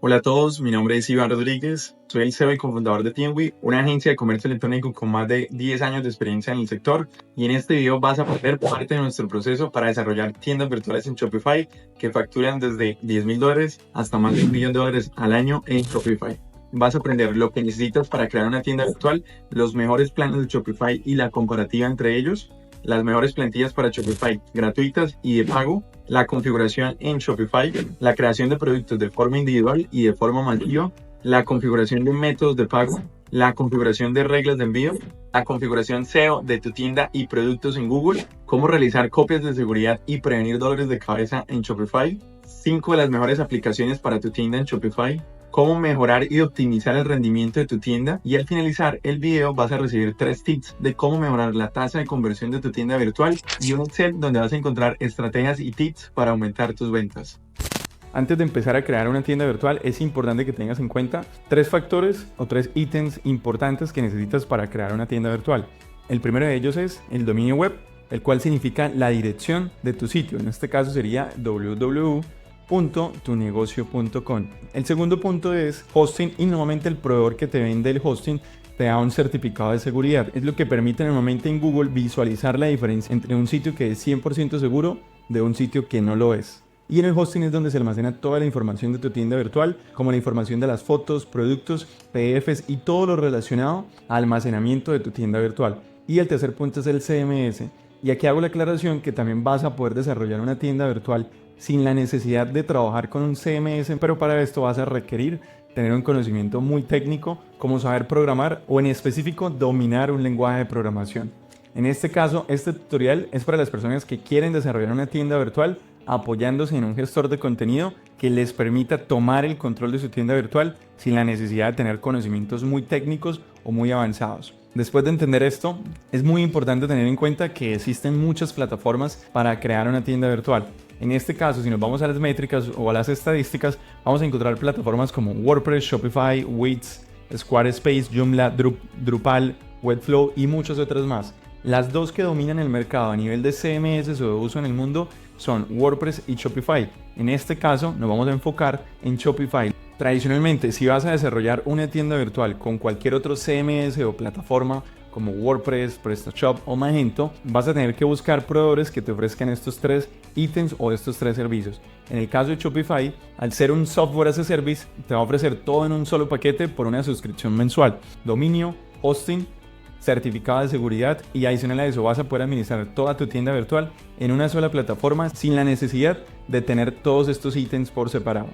Hola a todos, mi nombre es Iván Rodríguez, soy el CEO y cofundador de Teamwe, una agencia de comercio electrónico con más de 10 años de experiencia en el sector, y en este video vas a aprender parte de nuestro proceso para desarrollar tiendas virtuales en Shopify que facturan desde $10,000 hasta más de $1,000,000 al año en Shopify. Vas a aprender lo que necesitas para crear una tienda virtual, los mejores planes de Shopify y la comparativa entre ellos, las mejores plantillas para Shopify gratuitas y de pago, la configuración en Shopify, la creación de productos de forma individual y de forma masiva, la configuración de métodos de pago, la configuración de reglas de envío, la configuración SEO de tu tienda y productos en Google, cómo realizar copias de seguridad y prevenir dolores de cabeza en Shopify, 5 de las mejores aplicaciones para tu tienda en Shopify, cómo mejorar y optimizar el rendimiento de tu tienda, y al finalizar el video vas a recibir 3 tips de cómo mejorar la tasa de conversión de tu tienda virtual y un Excel donde vas a encontrar estrategias y tips para aumentar tus ventas. Antes de empezar a crear una tienda virtual, es importante que tengas en cuenta 3 factores o 3 ítems importantes que necesitas para crear una tienda virtual. El primero de ellos es el dominio web, el cual significa la dirección de tu sitio. En este caso sería www.tunegocio.com. El segundo punto es hosting, y normalmente el proveedor que te vende el hosting te da un certificado de seguridad. Es lo que permite normalmente en Google visualizar la diferencia entre un sitio que es 100% seguro de un sitio que no lo es. Y en el hosting es donde se almacena toda la información de tu tienda virtual, como la información de las fotos, productos, PDFs y todo lo relacionado al almacenamiento de tu tienda virtual. Y el tercer punto es el CMS. Y aquí hago la aclaración que también vas a poder desarrollar una tienda virtual sin la necesidad de trabajar con un CMS, pero para esto vas a requerir tener un conocimiento muy técnico, como saber programar o en específico dominar un lenguaje de programación. En este caso, este tutorial es para las personas que quieren desarrollar una tienda virtual apoyándose en un gestor de contenido que les permita tomar el control de su tienda virtual sin la necesidad de tener conocimientos muy técnicos o muy avanzados. Después de entender esto, es muy importante tener en cuenta que existen muchas plataformas para crear una tienda virtual. En este caso, si nos vamos a las métricas o a las estadísticas, vamos a encontrar plataformas como WordPress, Shopify, Wix, Squarespace, Joomla, Drupal, Webflow y muchas otras más. Las dos que dominan el mercado a nivel de CMS o de uso en el mundo son WordPress y Shopify. En este caso nos vamos a enfocar en Shopify. Tradicionalmente, si vas a desarrollar una tienda virtual con cualquier otro CMS o plataforma como WordPress, PrestaShop o Magento, vas a tener que buscar proveedores que te ofrezcan estos 3 ítems o estos 3 servicios. En el caso de Shopify, al ser un software as a service, te va a ofrecer todo en un solo paquete por una suscripción mensual: dominio, hosting, certificado de seguridad, y adicional a eso vas a poder administrar toda tu tienda virtual en una sola plataforma sin la necesidad de tener todos estos ítems por separado.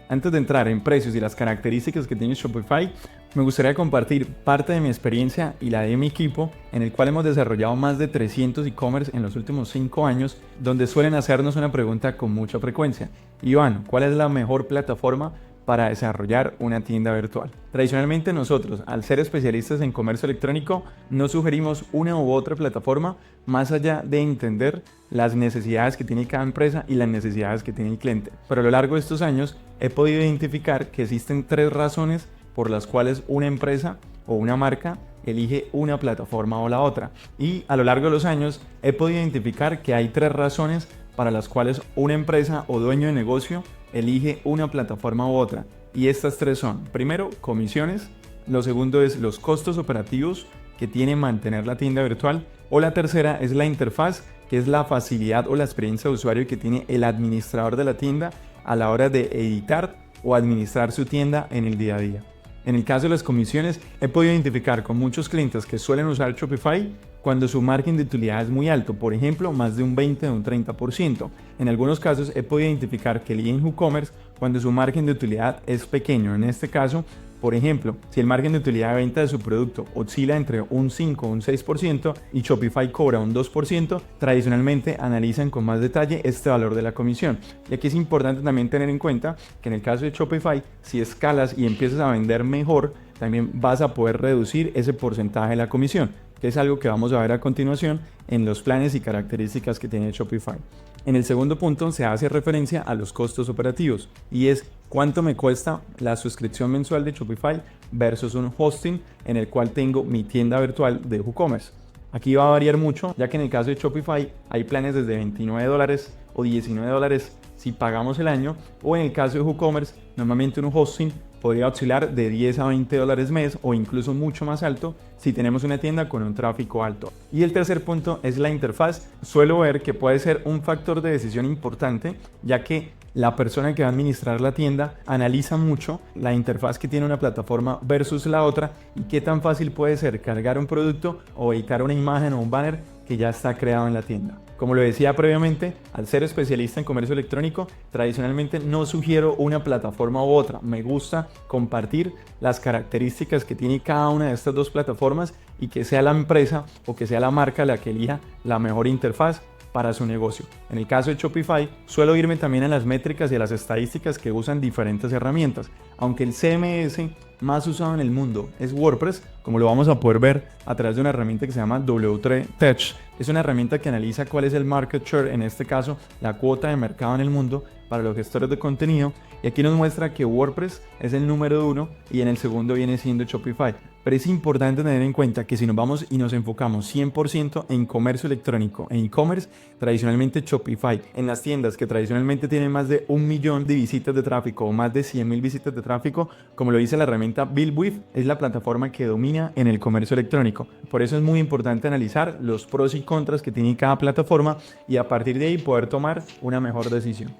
Antes de entrar en precios y las características que tiene Shopify, me gustaría compartir parte de mi experiencia y la de mi equipo, en el cual hemos desarrollado más de 300 e-commerce en los últimos 5 años, donde suelen hacernos una pregunta con mucha frecuencia: Iván, ¿cuál es la mejor plataforma para desarrollar una tienda virtual? Tradicionalmente nosotros, al ser especialistas en comercio electrónico, no sugerimos una u otra plataforma más allá de entender las necesidades que tiene cada empresa y las necesidades que tiene el cliente. Pero a lo largo de estos años he podido identificar que existen 3 razones por las cuales una empresa o una marca elige una plataforma o la otra. Y a lo largo de los años he podido identificar que hay 3 razones para las cuales una empresa o dueño de negocio elige una plataforma u otra. Y estas 3 son: primero, comisiones; lo segundo es los costos operativos que tiene mantener la tienda virtual; o la tercera es la interfaz, que es la facilidad o la experiencia de usuario que tiene el administrador de la tienda a la hora de editar o administrar su tienda en el día a día. En el caso de las comisiones, he podido identificar con muchos clientes que suelen usar Shopify cuando su margen de utilidad es muy alto, por ejemplo, más de un 20 o un 30%. En algunos casos he podido identificar que eligen WooCommerce cuando su margen de utilidad es pequeño. En este caso, por ejemplo, si el margen de utilidad de venta de su producto oscila entre un 5 o un 6% y Shopify cobra un 2%, tradicionalmente analizan con más detalle este valor de la comisión. Y aquí es importante también tener en cuenta que en el caso de Shopify, si escalas y empiezas a vender mejor, también vas a poder reducir ese porcentaje de la comisión, que es algo que vamos a ver a continuación en los planes y características que tiene Shopify. En el segundo punto se hace referencia a los costos operativos, y es cuánto me cuesta la suscripción mensual de Shopify versus un hosting en el cual tengo mi tienda virtual de WooCommerce. Aquí va a variar mucho, ya que en el caso de Shopify hay planes desde $29 o $19 si pagamos el año, o en el caso de WooCommerce, normalmente un hosting podría oscilar de 10 a 20 dólares mes o incluso mucho más alto si tenemos una tienda con un tráfico alto. Y el tercer punto es la interfaz. Suelo ver que puede ser un factor de decisión importante, ya que la persona que va a administrar la tienda analiza mucho la interfaz que tiene una plataforma versus la otra y qué tan fácil puede ser cargar un producto o editar una imagen o un banner que ya está creado en la tienda. Como lo decía previamente, al ser especialista en comercio electrónico, tradicionalmente no sugiero una plataforma u otra. Me gusta compartir las características que tiene cada una de estas dos plataformas y que sea la empresa o que sea la marca la que elija la mejor interfaz para su negocio. En el caso de Shopify, suelo irme también a las métricas y a las estadísticas que usan diferentes herramientas. Aunque el CMS más usado en el mundo es WordPress, como lo vamos a poder ver a través de una herramienta que se llama W3 Tech. Es una herramienta que analiza cuál es el market share, en este caso la cuota de mercado en el mundo para los gestores de contenido, y aquí nos muestra que WordPress es el número 1 y en el segundo viene siendo Shopify. Pero es importante tener en cuenta que si nos vamos y nos enfocamos 100% en comercio electrónico, en e-commerce, tradicionalmente Shopify, en las tiendas que tradicionalmente tienen más de 1 millón de visitas de tráfico o más de 100,000 visitas de tráfico, como lo dice la herramienta BuildWith, es la plataforma que domina en el comercio electrónico. Por eso es muy importante analizar los pros y contras que tiene cada plataforma y a partir de ahí poder tomar una mejor decisión.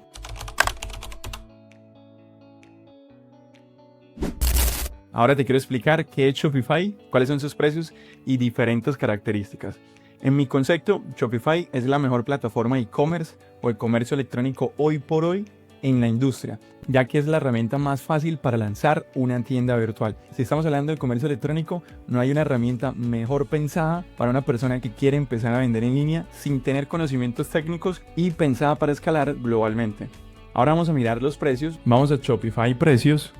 Ahora te quiero explicar qué es Shopify, cuáles son sus precios y diferentes características. En mi concepto, Shopify es la mejor plataforma de e-commerce o de comercio electrónico hoy por hoy en la industria, ya que es la herramienta más fácil para lanzar una tienda virtual. Si estamos hablando de comercio electrónico, no hay una herramienta mejor pensada para una persona que quiere empezar a vender en línea sin tener conocimientos técnicos y pensada para escalar globalmente. Ahora vamos a mirar los precios. Vamos a Shopify Precios.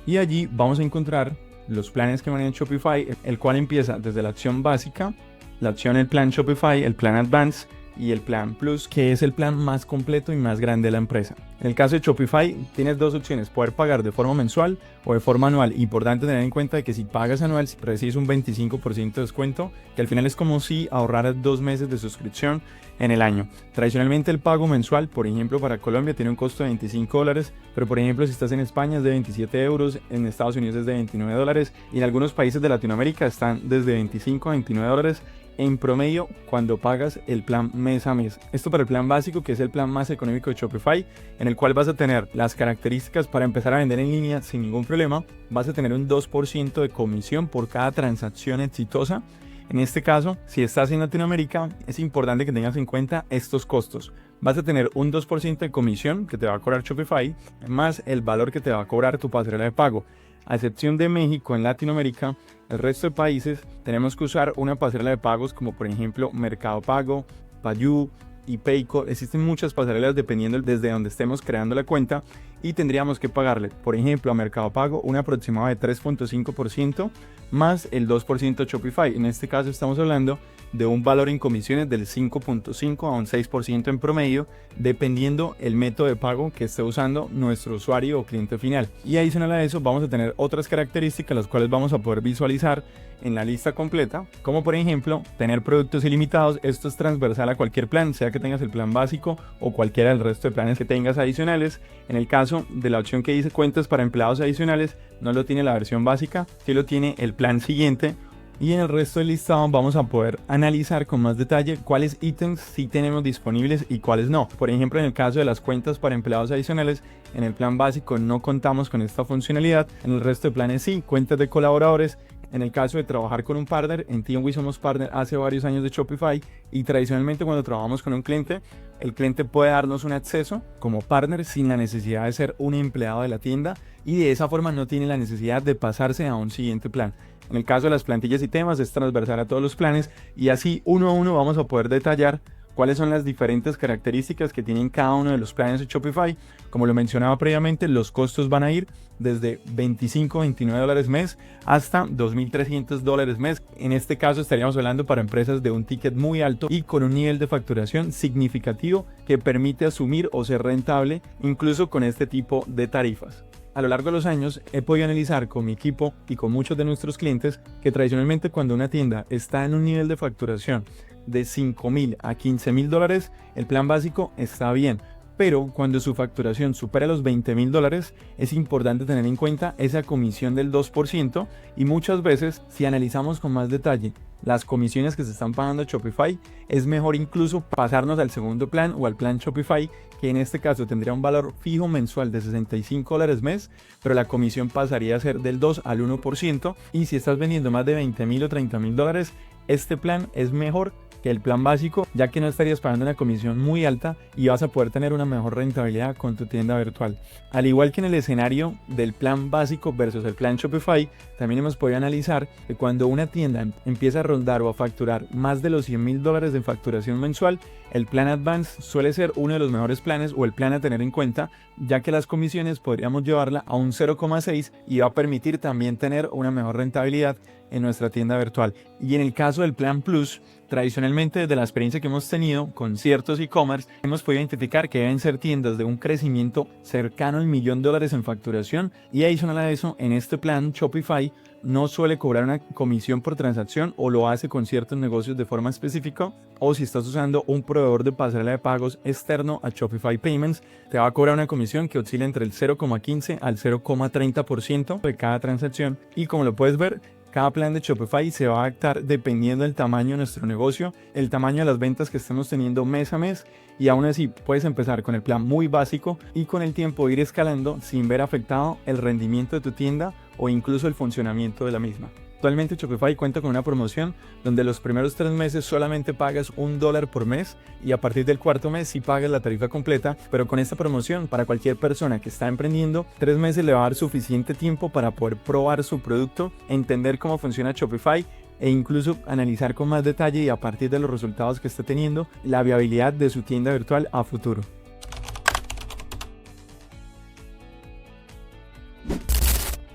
Y allí vamos a encontrar los planes que maneja Shopify, el cual empieza desde la opción básica, la opción el plan Shopify, el plan Advance y el plan Plus, que es el plan más completo y más grande de la empresa. En el caso de Shopify tienes dos opciones, poder pagar de forma mensual o de forma anual. Importante tener en cuenta que si pagas anual recibes un 25% de descuento, que al final es como si ahorraras 2 meses de suscripción en el año. Tradicionalmente el pago mensual, por ejemplo para Colombia, tiene un costo de $25, pero por ejemplo si estás en España es de 27 euros, en Estados Unidos es de $29 y en algunos países de Latinoamérica están desde 25 a $29 en promedio cuando pagas el plan mes a mes. Esto para el plan básico, que es el plan más económico de Shopify, en el cual vas a tener las características para empezar a vender en línea sin ningún problema. Vas a tener un 2% de comisión por cada transacción exitosa. En este caso, si estás en Latinoamérica, es importante que tengas en cuenta estos costos. Vas a tener un 2% de comisión que te va a cobrar Shopify, más el valor que te va a cobrar tu pasarela de pago. A excepción de México, en Latinoamérica, el resto de países tenemos que usar una pasarela de pagos como por ejemplo Mercado Pago, Payu y Payco. Existen muchas pasarelas dependiendo desde donde estemos creando la cuenta y tendríamos que pagarle, por ejemplo, a Mercado Pago un aproximado de 3.5% más el 2% a Shopify. En este caso estamos hablando de un valor en comisiones del 5.5 a un 6% en promedio, dependiendo el método de pago que esté usando nuestro usuario o cliente final. Y adicional a eso vamos a tener otras características las cuales vamos a poder visualizar en la lista completa, como por ejemplo tener productos ilimitados. Esto es transversal a cualquier plan, sea que tengas el plan básico o cualquiera del resto de planes que tengas adicionales. En el caso de la opción que dice cuentas para empleados adicionales, no lo tiene la versión básica, sí lo tiene el plan siguiente. Y en el resto del listado vamos a poder analizar con más detalle cuáles ítems sí tenemos disponibles y cuáles no. Por ejemplo, en el caso de las cuentas para empleados adicionales, en el plan básico no contamos con esta funcionalidad, en el resto de planes sí, cuentas de colaboradores. En el caso de trabajar con un partner, en Teamweave somos partner hace varios años de Shopify y tradicionalmente cuando trabajamos con un cliente, el cliente puede darnos un acceso como partner sin la necesidad de ser un empleado de la tienda y de esa forma no tiene la necesidad de pasarse a un siguiente plan. En el caso de las plantillas y temas es transversal a todos los planes y así uno a uno vamos a poder detallar cuáles son las diferentes características que tienen cada uno de los planes de Shopify. Como lo mencionaba previamente, los costos van a ir desde $25 a $29 mes hasta $2,300 mes. En este caso estaríamos hablando para empresas de un ticket muy alto y con un nivel de facturación significativo que permite asumir o ser rentable incluso con este tipo de tarifas. A lo largo de los años he podido analizar con mi equipo y con muchos de nuestros clientes que tradicionalmente cuando una tienda está en un nivel de facturación de $5,000 a $15,000, el plan básico está bien. Pero cuando su facturación supera los $20,000, es importante tener en cuenta esa comisión del 2%, y muchas veces, si analizamos con más detalle las comisiones que se están pagando a Shopify, es mejor incluso pasarnos al segundo plan o al plan Shopify, que en este caso tendría un valor fijo mensual de $65 mes, pero la comisión pasaría a ser del 2 al 1%, y si estás vendiendo más de $20,000 o $30,000, este plan es mejor que el plan básico, ya que no estarías pagando una comisión muy alta y vas a poder tener una mejor rentabilidad con tu tienda virtual. Al igual que en el escenario del plan básico versus el plan Shopify, también hemos podido analizar que cuando una tienda empieza a rondar o a facturar más de los $100,000 de facturación mensual, el plan Advance suele ser uno de los mejores planes o el plan a tener en cuenta, ya que las comisiones podríamos llevarla a un 0,6 y va a permitir también tener una mejor rentabilidad en nuestra tienda virtual. Y en el caso del plan Plus, tradicionalmente desde la experiencia que hemos tenido con ciertos e-commerce, hemos podido identificar que deben ser tiendas de un crecimiento cercano al $1,000,000 en facturación, y adicional a eso, en este plan Shopify no suele cobrar una comisión por transacción, o lo hace con ciertos negocios de forma específica, o si estás usando un proveedor de pasarela de pagos externo a Shopify Payments, te va a cobrar una comisión que oscila entre el 0,15 al 0,30% de cada transacción. Y como lo puedes ver, cada plan de Shopify se va a adaptar dependiendo del tamaño de nuestro negocio, el tamaño de las ventas que estemos teniendo mes a mes, y aún así puedes empezar con el plan muy básico y con el tiempo ir escalando sin ver afectado el rendimiento de tu tienda o incluso el funcionamiento de la misma. Actualmente Shopify cuenta con una promoción donde los primeros 3 meses solamente pagas $1 por mes, y a partir del cuarto mes sí pagas la tarifa completa, pero con esta promoción para cualquier persona que está emprendiendo, 3 meses le va a dar suficiente tiempo para poder probar su producto, entender cómo funciona Shopify e incluso analizar con más detalle, y a partir de los resultados que esté teniendo, la viabilidad de su tienda virtual a futuro.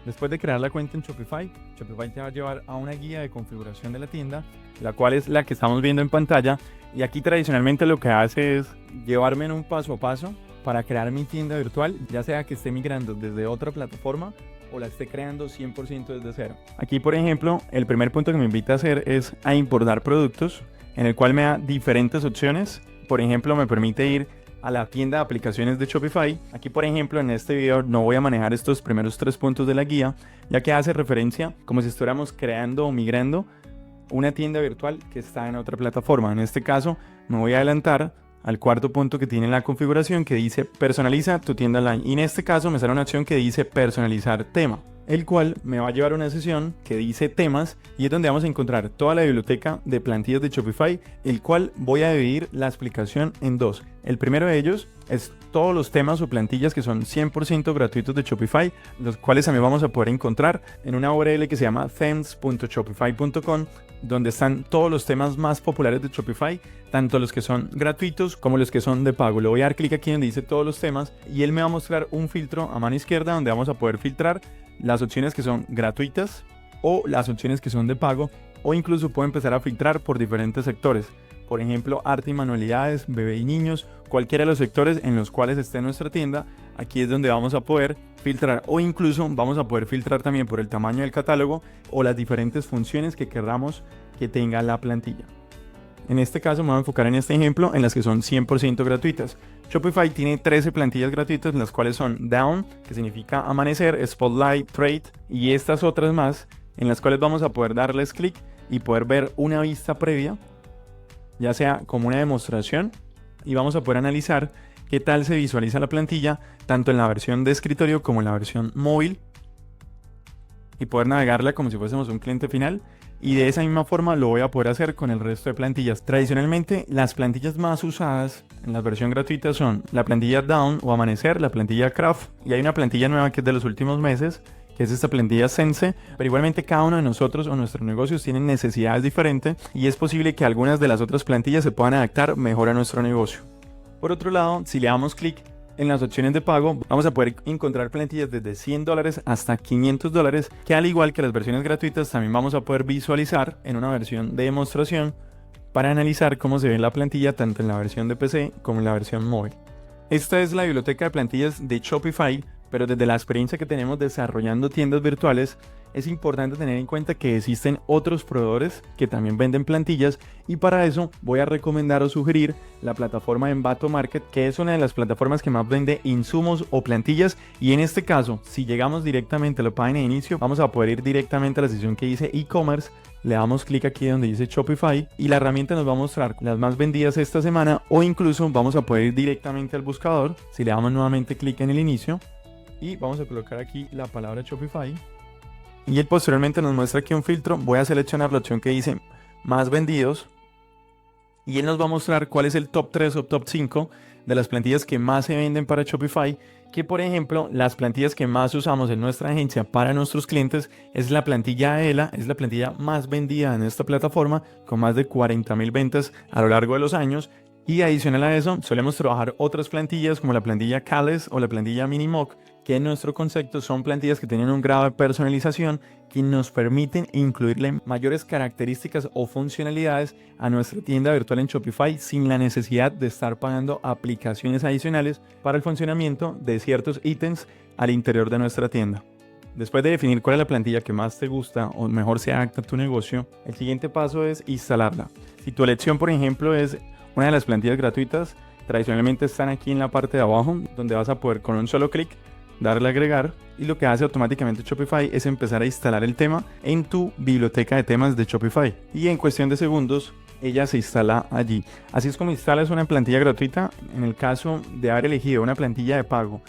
Después de crear la cuenta en Shopify, Shopify te va a llevar a una guía de configuración de la tienda, la cual es la que estamos viendo en pantalla, y aquí tradicionalmente lo que hace es llevarme en un paso a paso para crear mi tienda virtual, ya sea que esté migrando desde otra plataforma o la esté creando 100% desde cero. Aquí, por ejemplo, el primer punto que me invita a hacer es a importar productos, en el cual me da diferentes opciones. Por ejemplo, me permite ir a la tienda de aplicaciones de Shopify. Aquí, por ejemplo, en este video no voy a manejar estos primeros 3 puntos de la guía, ya que hace referencia como si estuviéramos creando o migrando una tienda virtual que está en otra plataforma. En este caso, me voy a adelantar al cuarto punto que tiene la configuración, que dice personaliza tu tienda online, y en este caso me sale una opción que dice personalizar tema, el cual me va a llevar a una sesión que dice temas, y es donde vamos a encontrar toda la biblioteca de plantillas de Shopify, el cual voy a dividir la explicación en 2. El primero de ellos es todos los temas o plantillas que son 100% gratuitos de Shopify, los cuales también vamos a poder encontrar en una URL que se llama themes.shopify.com, donde están todos los temas más populares de Shopify, tanto los que son gratuitos como los que son de pago. Le voy a dar clic aquí donde dice todos los temas, y él me va a mostrar un filtro a mano izquierda donde vamos a poder filtrar las opciones que son gratuitas o las opciones que son de pago, o incluso puedo empezar a filtrar por diferentes sectores. Por ejemplo, arte y manualidades, bebé y niños, cualquiera de los sectores en los cuales esté nuestra tienda, aquí es donde vamos a poder filtrar, o incluso vamos a poder filtrar también por el tamaño del catálogo o las diferentes funciones que queramos que tenga la plantilla. En este caso me voy a enfocar en este ejemplo en las que son 100% gratuitas. Shopify tiene 13 plantillas gratuitas, las cuales son Dawn, que significa amanecer, Spotlight, Trade, y estas otras más, en las cuales vamos a poder darles clic y poder ver una vista previa, ya sea como una demostración, y vamos a poder analizar qué tal se visualiza la plantilla tanto en la versión de escritorio como en la versión móvil, y poder navegarla como si fuésemos un cliente final. Y de esa misma forma lo voy a poder hacer con el resto de plantillas. Tradicionalmente, las plantillas más usadas en la versión gratuita son la plantilla Dawn o Amanecer, la plantilla Craft, y hay una plantilla nueva que es de los últimos meses, que es esta plantilla Sense. Pero igualmente cada uno de nosotros o nuestros negocios tienen necesidades diferentes, y es posible que algunas de las otras plantillas se puedan adaptar mejor a nuestro negocio. Por otro lado, si le damos clic en las opciones de pago, vamos a poder encontrar plantillas desde $100 hasta $500, que al igual que las versiones gratuitas también vamos a poder visualizar en una versión de demostración para analizar cómo se ve la plantilla tanto en la versión de PC como en la versión móvil. Esta es la biblioteca de plantillas de Shopify Pero desde la experiencia que tenemos desarrollando tiendas virtuales, es importante tener en cuenta que existen otros proveedores que también venden plantillas, y para eso voy a recomendar o sugerir la plataforma Envato Market, que es una de las plataformas que más vende insumos o plantillas. Y en este caso, si llegamos directamente a la página de inicio, vamos a poder ir directamente a la sección que dice e-commerce. Le damos clic aquí donde dice Shopify y la herramienta nos va a mostrar las más vendidas esta semana, o incluso vamos a poder ir directamente al buscador. Si le damos nuevamente clic en el inicio y vamos a colocar aquí la palabra Shopify, y él posteriormente nos muestra aquí un filtro. Voy a seleccionar la opción que dice más vendidos y él nos va a mostrar cuál es el top 3 o top 5 de las plantillas que más se venden para Shopify. Que por ejemplo, las plantillas que más usamos en nuestra agencia para nuestros clientes es la plantilla AELA, es la plantilla más vendida en esta plataforma, con más de 40.000 ventas a lo largo de los años. Y adicional a eso, solemos trabajar otras plantillas como la plantilla Cales o la plantilla Minimoc, que en nuestro concepto son plantillas que tienen un grado de personalización que nos permiten incluirle mayores características o funcionalidades a nuestra tienda virtual en Shopify sin la necesidad de estar pagando aplicaciones adicionales para el funcionamiento de ciertos ítems al interior de nuestra tienda. Después de definir cuál es la plantilla que más te gusta o mejor se adapta a tu negocio, el siguiente paso es instalarla. Si tu elección, por ejemplo, es una de las plantillas gratuitas, tradicionalmente están aquí en la parte de abajo, donde vas a poder con un solo clic darle a agregar, y lo que hace automáticamente Shopify es empezar a instalar el tema en tu biblioteca de temas de Shopify, y en cuestión de segundos ella se instala allí. Así es como instalas una plantilla gratuita. En el caso de haber elegido una plantilla de pago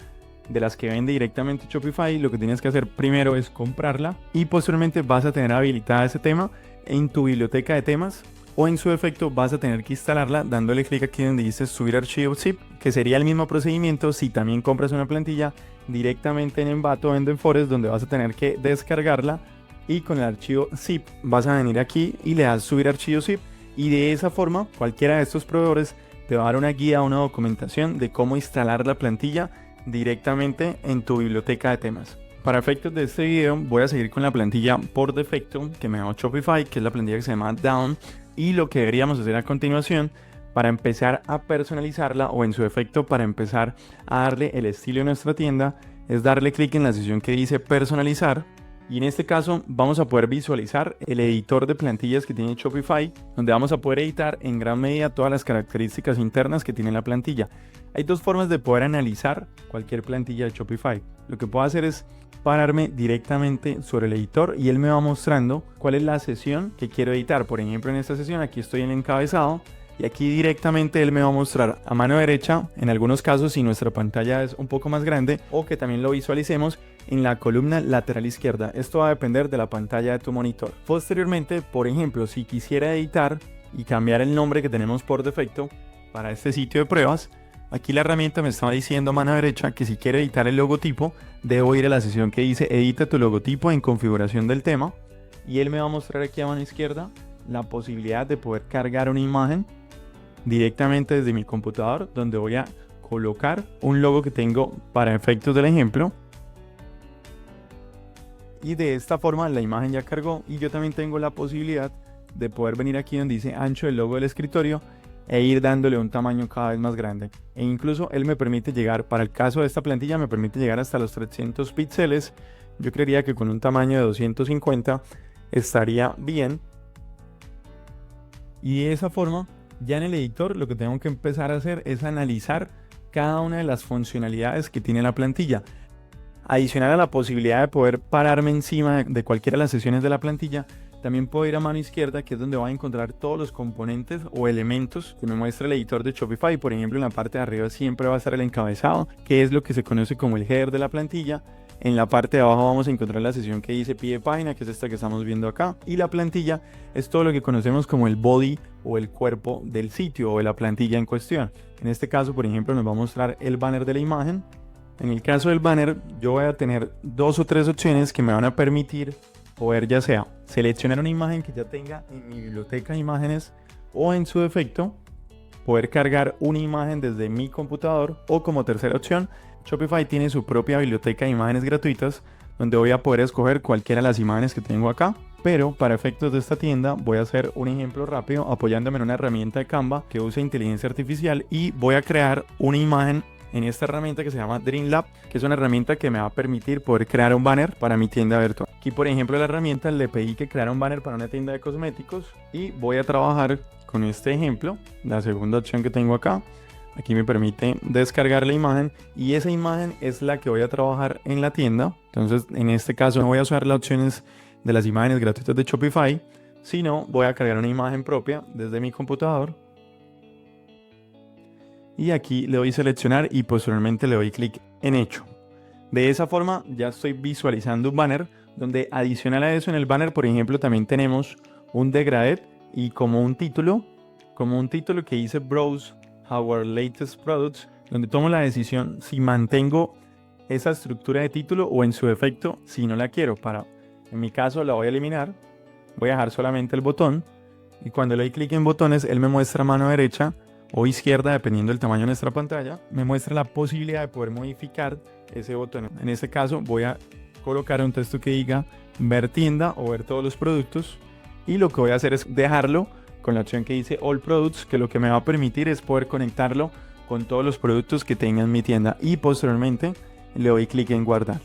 de las que vende directamente Shopify, lo que tienes que hacer primero es comprarla y posteriormente vas a tener habilitada ese tema en tu biblioteca de temas, o en su defecto vas a tener que instalarla dándole clic aquí donde dice subir archivo zip, que sería el mismo procedimiento si también compras una plantilla directamente en Envato o en Forest, donde vas a tener que descargarla, y con el archivo zip vas a venir aquí y le das subir archivo zip, y de esa forma cualquiera de estos proveedores te va a dar una guía, una documentación de cómo instalar la plantilla directamente en tu biblioteca de temas. Para efectos de este video voy a seguir con la plantilla por defecto que me da Shopify, que es la plantilla que se llama Down, y lo que deberíamos hacer a continuación para empezar a personalizarla, o en su defecto para empezar a darle el estilo de nuestra tienda, es darle clic en la sección que dice personalizar, y en este caso vamos a poder visualizar el editor de plantillas que tiene Shopify, donde vamos a poder editar en gran medida todas las características internas que tiene la plantilla. Hay dos formas de poder analizar cualquier plantilla de Shopify. Lo que puedo hacer es pararme directamente sobre el editor y él me va mostrando cuál es la sesión que quiero editar. Por ejemplo, en esta sesión aquí estoy en el encabezado, y aquí directamente él me va a mostrar a mano derecha, en algunos casos si nuestra pantalla es un poco más grande, o que también lo visualicemos en la columna lateral izquierda. Esto va a depender de la pantalla de tu monitor. Posteriormente, por ejemplo, si quisiera editar y cambiar el nombre que tenemos por defecto para este sitio de pruebas, aquí la herramienta me está diciendo a mano derecha que si quiero editar el logotipo, debo ir a la sección que dice edita tu logotipo en configuración del tema, y él me va a mostrar aquí a mano izquierda la posibilidad de poder cargar una imagen directamente desde mi computador, donde voy a colocar un logo que tengo para efectos del ejemplo, y de esta forma la imagen ya cargó, y yo también tengo la posibilidad de poder venir aquí donde dice ancho del logo del escritorio e ir dándole un tamaño cada vez más grande, e incluso él me permite llegar, para el caso de esta plantilla me permite llegar hasta los 300 píxeles. Yo creería que con un tamaño de 250 estaría bien, y de esa forma ya en el editor lo que tengo que empezar a hacer es analizar cada una de las funcionalidades que tiene la plantilla. Adicional a la posibilidad de poder pararme encima de cualquiera de las sesiones de la plantilla, también puedo ir a mano izquierda, que es donde voy a encontrar todos los componentes o elementos que me muestra el editor de Shopify. Por ejemplo, en la parte de arriba siempre va a estar el encabezado, que es lo que se conoce como el header de la plantilla. En la parte de abajo vamos a encontrar la sección que dice pie de página, que es esta que estamos viendo acá. Y la plantilla es todo lo que conocemos como el body o el cuerpo del sitio o de la plantilla en cuestión. En este caso, por ejemplo, nos va a mostrar el banner de la imagen. En el caso del banner, yo voy a tener 2 o 3 opciones que me van a permitir poder ya sea seleccionar una imagen que ya tenga en mi biblioteca de imágenes, o en su defecto poder cargar una imagen desde mi computador, o como tercera opción Shopify tiene su propia biblioteca de imágenes gratuitas, donde voy a poder escoger cualquiera de las imágenes que tengo acá. Pero para efectos de esta tienda voy a hacer un ejemplo rápido apoyándome en una herramienta de Canva que usa inteligencia artificial, y voy a crear una imagen en esta herramienta que se llama Dreamlab, que es una herramienta que me va a permitir poder crear un banner para mi tienda virtual. Aquí, por ejemplo, la herramienta le pedí que creara un banner para una tienda de cosméticos y voy a trabajar con este ejemplo, la segunda opción que tengo acá. Aquí me permite descargar la imagen y esa imagen es la que voy a trabajar en la tienda. Entonces, en este caso no voy a usar las opciones de las imágenes gratuitas de Shopify, sino voy a cargar una imagen propia desde mi computador. Y aquí le doy seleccionar y posteriormente le doy clic en hecho. De esa forma ya estoy visualizando un banner donde adicional a eso en el banner, por ejemplo, también tenemos un degraded y como un título que dice Browse Our Latest Products, donde tomo la decisión si mantengo esa estructura de título o en su defecto si no la quiero. En mi caso la voy a eliminar, voy a dejar solamente el botón y cuando le doy clic en botones él me muestra mano derecha o izquierda dependiendo del tamaño de nuestra pantalla, me muestra la posibilidad de poder modificar ese botón. En este caso voy a colocar un texto que diga ver tienda o ver todos los productos y lo que voy a hacer es dejarlo con la opción que dice All Products, que lo que me va a permitir es poder conectarlo con todos los productos que tenga en mi tienda y posteriormente le doy clic en guardar.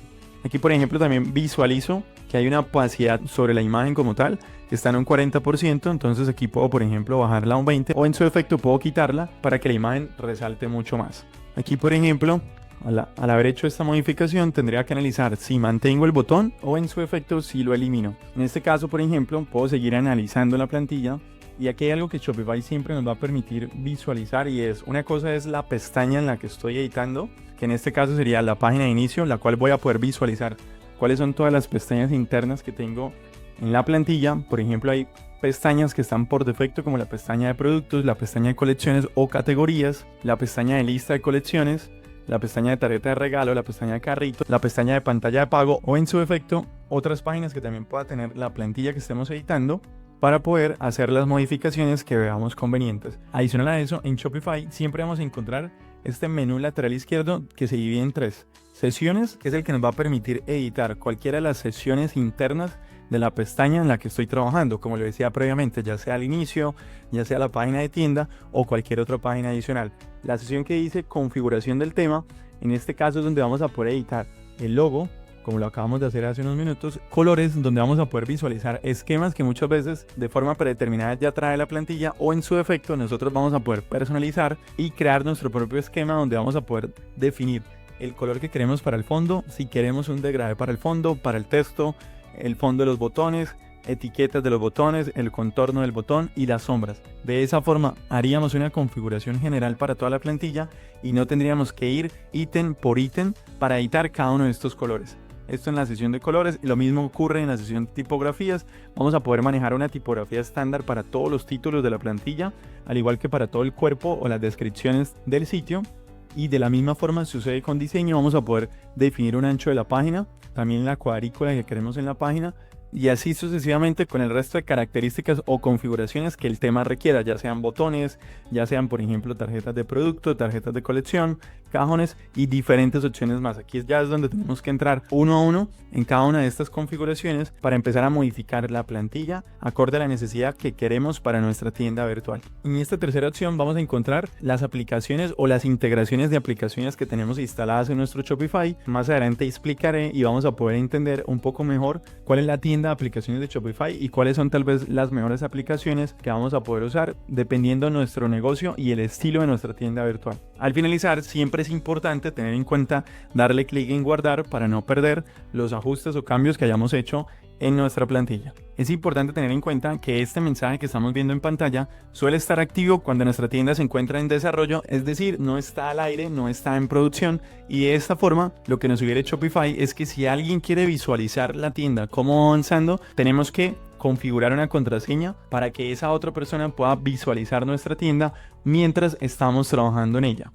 Aquí por ejemplo también visualizo que hay una opacidad sobre la imagen como tal que está en un 40%, entonces aquí puedo por ejemplo bajarla a un 20% o en su defecto puedo quitarla para que la imagen resalte mucho más. Aquí por ejemplo al haber hecho esta modificación tendría que analizar si mantengo el botón o en su efecto si lo elimino. En este caso por ejemplo puedo seguir analizando la plantilla. Y aquí hay algo que Shopify siempre nos va a permitir visualizar y una cosa es la pestaña en la que estoy editando, que en este caso sería la página de inicio, la cual voy a poder visualizar cuáles son todas las pestañas internas que tengo en la plantilla. Por ejemplo, hay pestañas que están por defecto como la pestaña de productos, la pestaña de colecciones o categorías, la pestaña de lista de colecciones, la pestaña de tarjeta de regalo, la pestaña de carrito, la pestaña de pantalla de pago o en su defecto otras páginas que también pueda tener la plantilla que estemos editando, para poder hacer las modificaciones que veamos convenientes. Adicional a eso, en Shopify siempre vamos a encontrar este menú lateral izquierdo que se divide en 3. Sesiones, que es el que nos va a permitir editar cualquiera de las sesiones internas de la pestaña en la que estoy trabajando, como lo decía previamente, ya sea al inicio, ya sea la página de tienda o cualquier otra página adicional. La sesión que dice configuración del tema, en este caso es donde vamos a poder editar el logo, como lo acabamos de hacer hace unos minutos, colores, donde vamos a poder visualizar esquemas que muchas veces de forma predeterminada ya trae la plantilla o en su defecto nosotros vamos a poder personalizar y crear nuestro propio esquema donde vamos a poder definir el color que queremos para el fondo, si queremos un degradé para el fondo, para el texto, el fondo de los botones, etiquetas de los botones, el contorno del botón y las sombras. De esa forma haríamos una configuración general para toda la plantilla y no tendríamos que ir ítem por ítem para editar cada uno de estos colores. Esto en la sesión de colores y lo mismo ocurre en la sesión de tipografías. Vamos a poder manejar una tipografía estándar para todos los títulos de la plantilla, al igual que para todo el cuerpo o las descripciones del sitio. Y de la misma forma sucede con diseño, vamos a poder definir un ancho de la página, también la cuadrícula que queremos en la página y así sucesivamente con el resto de características o configuraciones que el tema requiera, ya sean botones, ya sean por ejemplo tarjetas de producto, tarjetas de colección, cajones y diferentes opciones más. Aquí ya es donde tenemos que entrar uno a uno en cada una de estas configuraciones para empezar a modificar la plantilla acorde a la necesidad que queremos para nuestra tienda virtual. En esta tercera opción vamos a encontrar las aplicaciones o las integraciones de aplicaciones que tenemos instaladas en nuestro Shopify. Más adelante explicaré y vamos a poder entender un poco mejor cuál es la tienda de aplicaciones de Shopify y cuáles son tal vez las mejores aplicaciones que vamos a poder usar dependiendo de nuestro negocio y el estilo de nuestra tienda virtual. Al finalizar, siempre es importante tener en cuenta darle clic en guardar para no perder los ajustes o cambios que hayamos hecho en nuestra plantilla. Es importante tener en cuenta que este mensaje que estamos viendo en pantalla suele estar activo cuando nuestra tienda se encuentra en desarrollo, es decir, no está al aire, no está en producción, y de esta forma lo que nos sugiere Shopify es que si alguien quiere visualizar la tienda cómo va avanzando, tenemos que configurar una contraseña para que esa otra persona pueda visualizar nuestra tienda mientras estamos trabajando en ella.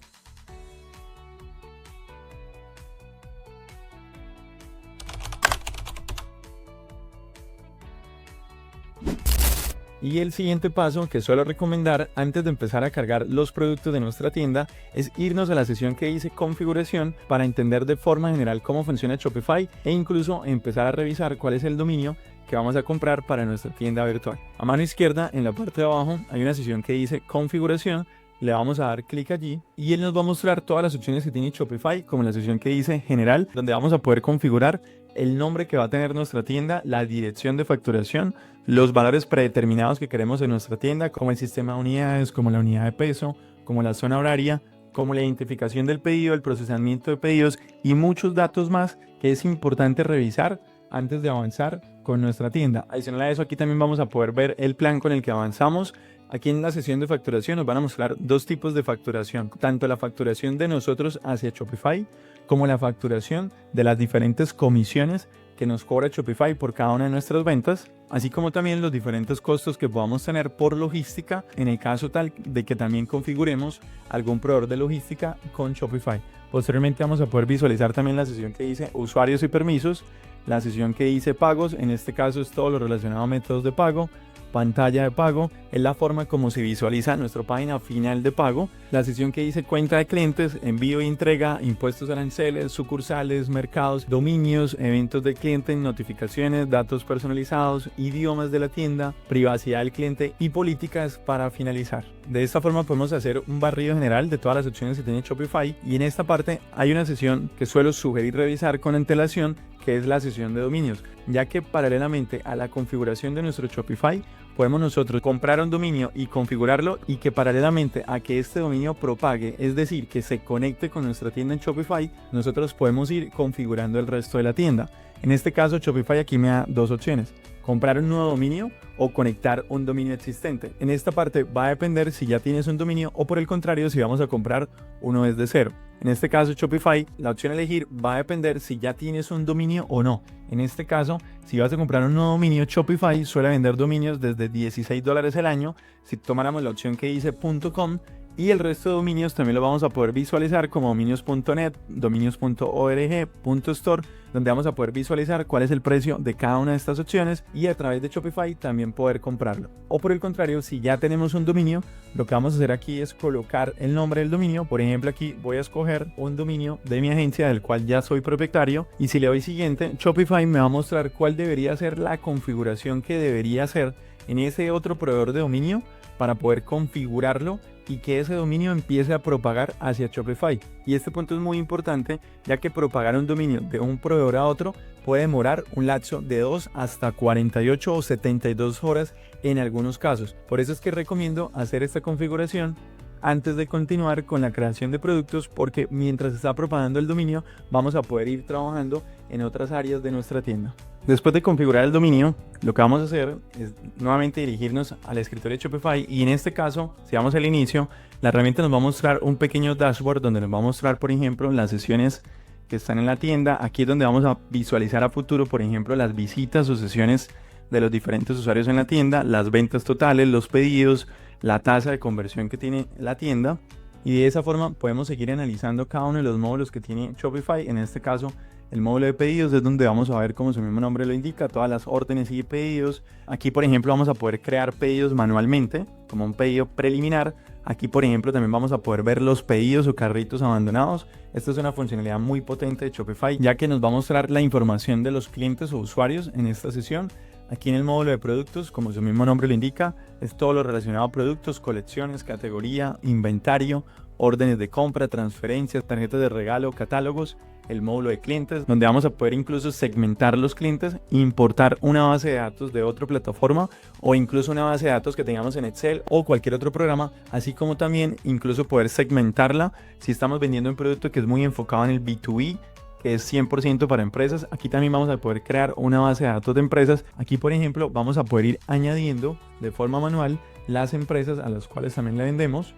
Y el siguiente paso que suelo recomendar antes de empezar a cargar los productos de nuestra tienda es irnos a la sesión que dice configuración para entender de forma general cómo funciona Shopify e incluso empezar a revisar cuál es el dominio que vamos a comprar para nuestra tienda virtual. A mano izquierda en la parte de abajo hay una sesión que dice configuración Le vamos a dar clic allí y él nos va a mostrar todas las opciones que tiene Shopify, como la sección que dice general, donde vamos a poder configurar el nombre que va a tener nuestra tienda, la dirección de facturación, los valores predeterminados que queremos en nuestra tienda, como el sistema de unidades, como la unidad de peso, como la zona horaria, como la identificación del pedido, el procesamiento de pedidos y muchos datos más que es importante revisar antes de avanzar con nuestra tienda. Adicional a eso, aquí también vamos a poder ver el plan con el que avanzamos. Aquí en la sesión de facturación nos van a mostrar dos tipos de facturación, tanto la facturación de nosotros hacia Shopify como la facturación de las diferentes comisiones que nos cobra Shopify por cada una de nuestras ventas, así como también los diferentes costos que podamos tener por logística en el caso tal de que también configuremos algún proveedor de logística con Shopify. Posteriormente vamos a poder visualizar también la sesión que dice usuarios y permisos, la sesión que dice pagos, en este caso es todo lo relacionado a métodos de pago, pantalla de pago, es la forma como se visualiza nuestra página final de pago, la sección que dice cuenta de clientes, envío y entrega, impuestos, aranceles, sucursales, mercados, dominios, eventos del cliente, notificaciones, datos personalizados, idiomas de la tienda, privacidad del cliente y políticas para finalizar. De esta forma podemos hacer un barrido general de todas las opciones que tiene Shopify y en esta parte hay una sesión que suelo sugerir revisar con antelación, que es la sesión de dominios, ya que paralelamente a la configuración de nuestro Shopify podemos nosotros comprar un dominio y configurarlo y que paralelamente a que este dominio propague, es decir, que se conecte con nuestra tienda en Shopify, nosotros podemos ir configurando el resto de la tienda. En este caso Shopify aquí me da dos opciones: comprar un nuevo dominio o conectar un dominio existente. En esta parte va a depender si ya tienes un dominio o por el contrario si vamos a comprar uno desde cero. En este caso Shopify, la opción a elegir va a depender si ya tienes un dominio o no. En este caso, si vas a comprar un nuevo dominio, Shopify suele vender dominios desde $16 el año. Si tomáramos la opción que dice .com, y el resto de dominios también lo vamos a poder visualizar como dominios.net, dominios.org, .store, donde vamos a poder visualizar cuál es el precio de cada una de estas opciones y a través de Shopify también poder comprarlo. O por el contrario, si ya tenemos un dominio, lo que vamos a hacer aquí es colocar el nombre del dominio. Por ejemplo, aquí voy a escoger un dominio de mi agencia del cual ya soy propietario y si le doy siguiente, Shopify me va a mostrar cuál debería ser la configuración que debería hacer en ese otro proveedor de dominio para poder configurarlo y que ese dominio empiece a propagar hacia Shopify. Y este punto es muy importante, ya que propagar un dominio de un proveedor a otro puede demorar un lapso de 2 hasta 48 o 72 horas en algunos casos. Por eso es que recomiendo hacer esta configuración antes de continuar con la creación de productos, porque mientras está propagando el dominio vamos a poder ir trabajando en otras áreas de nuestra tienda. Después de configurar el dominio, lo que vamos a hacer es nuevamente dirigirnos al escritorio de Shopify y en este caso, si vamos al inicio, la herramienta nos va a mostrar un pequeño dashboard donde nos va a mostrar, por ejemplo, las sesiones que están en la tienda. Aquí es donde vamos a visualizar a futuro, por ejemplo, las visitas o sesiones de los diferentes usuarios en la tienda, las ventas totales, los pedidos, la tasa de conversión que tiene la tienda, y de esa forma podemos seguir analizando cada uno de los módulos que tiene Shopify. En este caso, el módulo de pedidos es donde vamos a ver, como su mismo nombre lo indica, todas las órdenes y pedidos. Aquí, por ejemplo, vamos a poder crear pedidos manualmente, como un pedido preliminar. Aquí, por ejemplo, también vamos a poder ver los pedidos o carritos abandonados. Esta es una funcionalidad muy potente de Shopify, ya que nos va a mostrar la información de los clientes o usuarios en esta sesión. Aquí en el módulo de productos, como su mismo nombre lo indica, es todo lo relacionado a productos, colecciones, categoría, inventario, órdenes de compra, transferencias, tarjetas de regalo, catálogos. El módulo de clientes, donde vamos a poder incluso segmentar los clientes, importar una base de datos de otra plataforma o incluso una base de datos que tengamos en Excel o cualquier otro programa, así como también incluso poder segmentarla si estamos vendiendo un producto que es muy enfocado en el B2B, que es 100% para empresas. Aquí también vamos a poder crear una base de datos de empresas. Aquí, por ejemplo, vamos a poder ir añadiendo de forma manual las empresas a las cuales también le vendemos.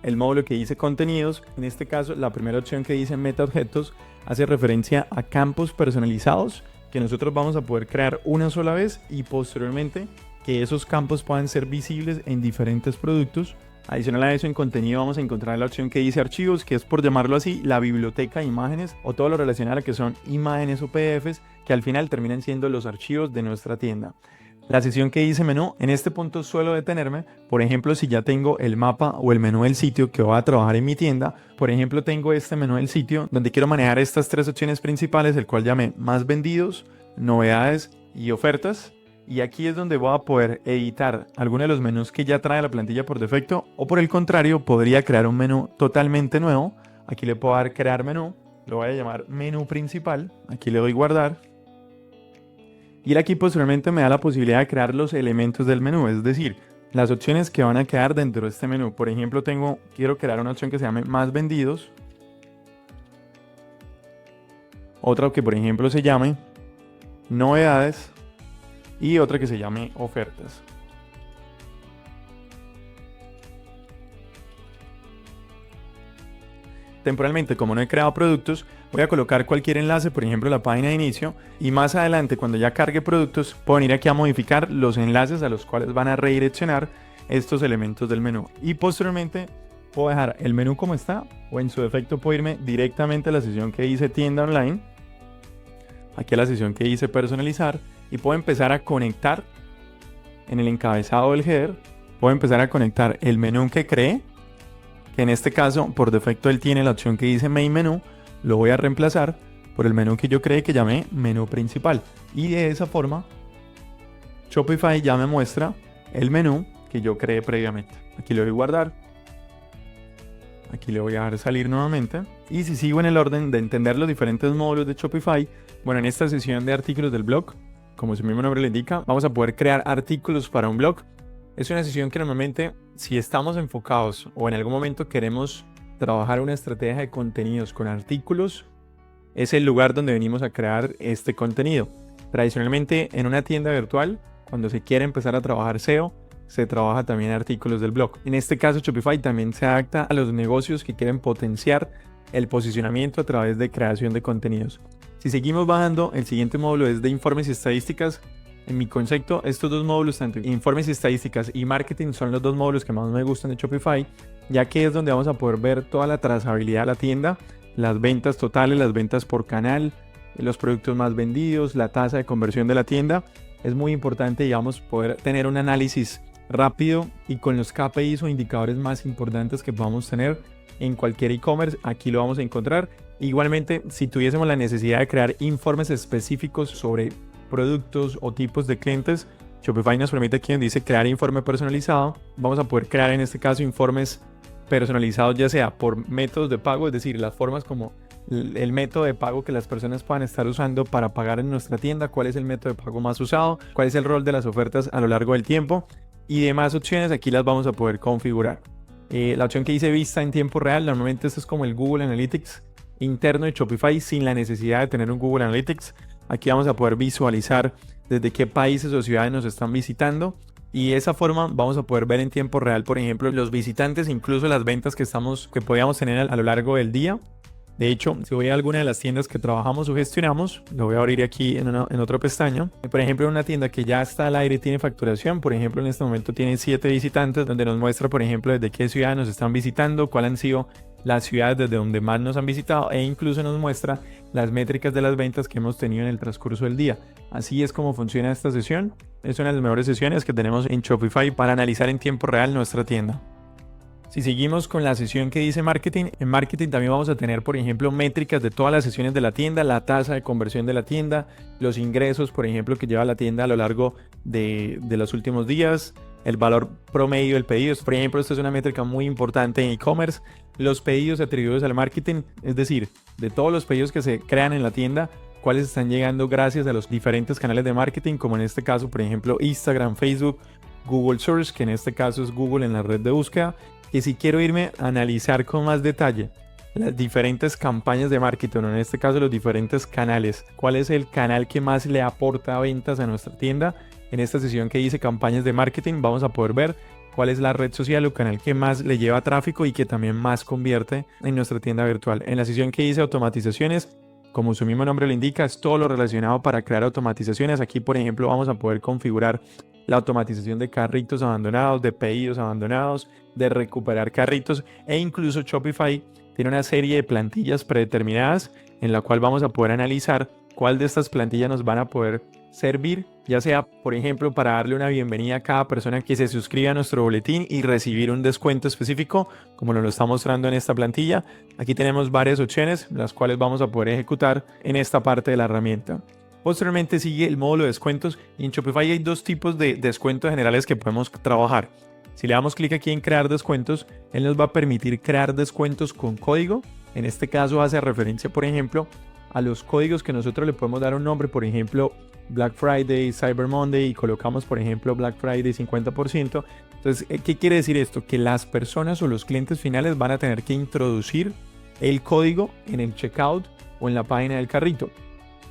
El módulo que dice contenidos, en este caso la primera opción que dice meta objetos hace referencia a campos personalizados que nosotros vamos a poder crear una sola vez y posteriormente que esos campos puedan ser visibles en diferentes productos. Adicional a eso, en contenido vamos a encontrar la opción que dice archivos, que es, por llamarlo así, la biblioteca de imágenes o todo lo relacionado a que son imágenes o PDFs que al final terminan siendo los archivos de nuestra tienda. La sección que dice menú, en este punto suelo detenerme, por ejemplo, si ya tengo el mapa o el menú del sitio que voy a trabajar en mi tienda. Por ejemplo, tengo este menú del sitio donde quiero manejar estas tres opciones principales, el cual llamé más vendidos, novedades y ofertas. Y aquí es donde voy a poder editar alguno de los menús que ya trae la plantilla por defecto, o por el contrario, podría crear un menú totalmente nuevo. Aquí le puedo dar crear menú, lo voy a llamar menú principal, aquí le doy guardar. Y aquí posteriormente me da la posibilidad de crear los elementos del menú, es decir, las opciones que van a quedar dentro de este menú. Por ejemplo, quiero crear una opción que se llame más vendidos. Otra que por ejemplo se llame novedades. Y otra que se llame ofertas. Temporalmente, como no he creado productos, voy a colocar cualquier enlace, por ejemplo la página de inicio, y más adelante cuando ya cargue productos puedo venir aquí a modificar los enlaces a los cuales van a redireccionar estos elementos del menú. Y posteriormente puedo dejar el menú como está, o en su defecto puedo irme directamente a la sección que dice tienda online, aquí a la sección que dice personalizar, y puedo empezar a conectar en el encabezado del header, puedo empezar a conectar el menú que creé, que en este caso por defecto él tiene la opción que dice main menú, lo voy a reemplazar por el menú que yo creé que llamé menú principal, y de esa forma Shopify ya me muestra el menú que yo creé previamente. Aquí le voy a guardar, aquí le voy a dar salir nuevamente, y si sigo en el orden de entender los diferentes módulos de Shopify, bueno, en esta sesión de artículos del blog, como su mismo nombre le indica, vamos a poder crear artículos para un blog. Es una sesión que normalmente, si estamos enfocados o en algún momento queremos trabajar una estrategia de contenidos con artículos, es el lugar donde venimos a crear este contenido. Tradicionalmente en una tienda virtual, cuando se quiere empezar a trabajar SEO, se trabaja también artículos del blog. En este caso Shopify también se adapta a los negocios que quieren potenciar el posicionamiento a través de creación de contenidos. Si seguimos bajando, el siguiente módulo es de informes y estadísticas. En mi concepto, estos dos módulos, tanto informes y estadísticas y marketing, son los dos módulos que más me gustan de Shopify, ya que es donde vamos a poder ver toda la trazabilidad de la tienda, las ventas totales, las ventas por canal, los productos más vendidos, la tasa de conversión de la tienda. Es muy importante, digamos, poder tener un análisis rápido y con los KPIs o indicadores más importantes que podamos tener en cualquier e-commerce. Aquí lo vamos a encontrar. Igualmente, si tuviésemos la necesidad de crear informes específicos sobre productos o tipos de clientes, Shopify nos permite aquí donde dice crear informe personalizado. Vamos a poder crear en este caso informes personalizados ya sea por métodos de pago, es decir, las formas como el método de pago que las personas puedan estar usando para pagar en nuestra tienda, cuál es el método de pago más usado, cuál es el rol de las ofertas a lo largo del tiempo y demás opciones. Aquí las vamos a poder configurar. La opción que dice vista en tiempo real, normalmente esto es como el Google Analytics interno de Shopify sin la necesidad de tener un Google Analytics. Aquí vamos a poder visualizar desde qué países o ciudades nos están visitando y de esa forma vamos a poder ver en tiempo real, por ejemplo, los visitantes, incluso las ventas que podíamos tener a lo largo del día. De hecho, si voy a alguna de las tiendas que trabajamos o gestionamos, lo voy a abrir aquí en otra pestaña. Por ejemplo, en una tienda que ya está al aire y tiene facturación, por ejemplo, en este momento tiene 7 visitantes, donde nos muestra, por ejemplo, desde qué ciudad nos están visitando, cuáles han sido las ciudades desde donde más nos han visitado e incluso nos muestra las métricas de las ventas que hemos tenido en el transcurso del día. Así es como funciona esta sesión. Es una de las mejores sesiones que tenemos en Shopify para analizar en tiempo real nuestra tienda. Si seguimos con la sesión que dice marketing, en marketing también vamos a tener, por ejemplo, métricas de todas las sesiones de la tienda, la tasa de conversión de la tienda, los ingresos, por ejemplo, que lleva la tienda a lo largo de los últimos días, el valor promedio del pedido. Por ejemplo, esta es una métrica muy importante en e-commerce. Los pedidos atribuidos al marketing, es decir, de todos los pedidos que se crean en la tienda, cuáles están llegando gracias a los diferentes canales de marketing, como en este caso, por ejemplo, Instagram, Facebook, Google Search, que en este caso es Google en la red de búsqueda. Y si quiero irme a analizar con más detalle las diferentes campañas de marketing, o en este caso los diferentes canales, cuál es el canal que más le aporta ventas a nuestra tienda, en esta sesión que dice campañas de marketing vamos a poder ver cuál es la red social o canal que más le lleva tráfico y que también más convierte en nuestra tienda virtual. En la sesión que dice automatizaciones, como su mismo nombre lo indica, es todo lo relacionado para crear automatizaciones. Aquí, por ejemplo, vamos a poder configurar la automatización de carritos abandonados, de pedidos abandonados, de recuperar carritos, e incluso Shopify tiene una serie de plantillas predeterminadas en la cual vamos a poder analizar cuál de estas plantillas nos van a poder servir, ya sea, por ejemplo, para darle una bienvenida a cada persona que se suscriba a nuestro boletín y recibir un descuento específico, como nos lo está mostrando en esta plantilla. Aquí tenemos varias opciones, las cuales vamos a poder ejecutar en esta parte de la herramienta. Posteriormente sigue el módulo de descuentos y en Shopify hay dos tipos de descuentos generales que podemos trabajar. Si le damos clic aquí en crear descuentos, él nos va a permitir crear descuentos con código. En este caso hace referencia, por ejemplo, a los códigos que nosotros le podemos dar un nombre, por ejemplo, Black Friday, Cyber Monday, y colocamos, por ejemplo, Black Friday 50%. Entonces, ¿qué quiere decir esto? Que las personas o los clientes finales van a tener que introducir el código en el checkout o en la página del carrito.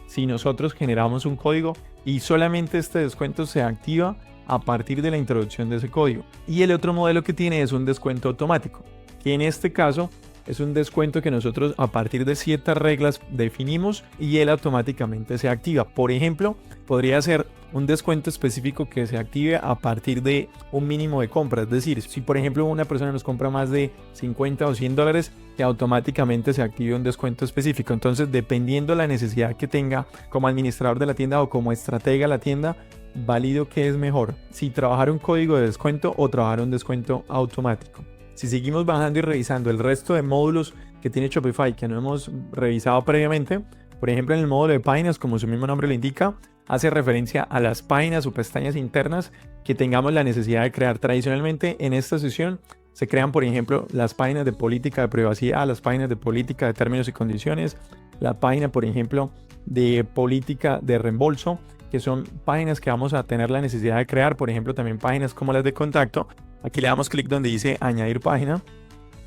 Si nosotros generamos un código y solamente este descuento se activa a partir de la introducción de ese código. Y el otro modelo que tiene es un descuento automático, que en este caso es un descuento que nosotros a partir de ciertas reglas definimos y él automáticamente se activa. Por ejemplo, podría ser un descuento específico que se active a partir de un mínimo de compra. Es decir, si por ejemplo una persona nos compra más de 50 o 100 dólares, que automáticamente se active un descuento específico. Entonces, dependiendo la necesidad que tenga como administrador de la tienda o como estratega de la tienda, valido qué es mejor, si trabajar un código de descuento o trabajar un descuento automático. Si seguimos bajando y revisando el resto de módulos que tiene Shopify que no hemos revisado previamente, por ejemplo en el módulo de páginas, como su mismo nombre lo indica, hace referencia a las páginas o pestañas internas que tengamos la necesidad de crear. Tradicionalmente en esta sesión se crean, por ejemplo, las páginas de política de privacidad, las páginas de política de términos y condiciones, la página, por ejemplo, de política de reembolso, que son páginas que vamos a tener la necesidad de crear. Por ejemplo, también páginas como las de contacto. Aquí le damos clic donde dice añadir página.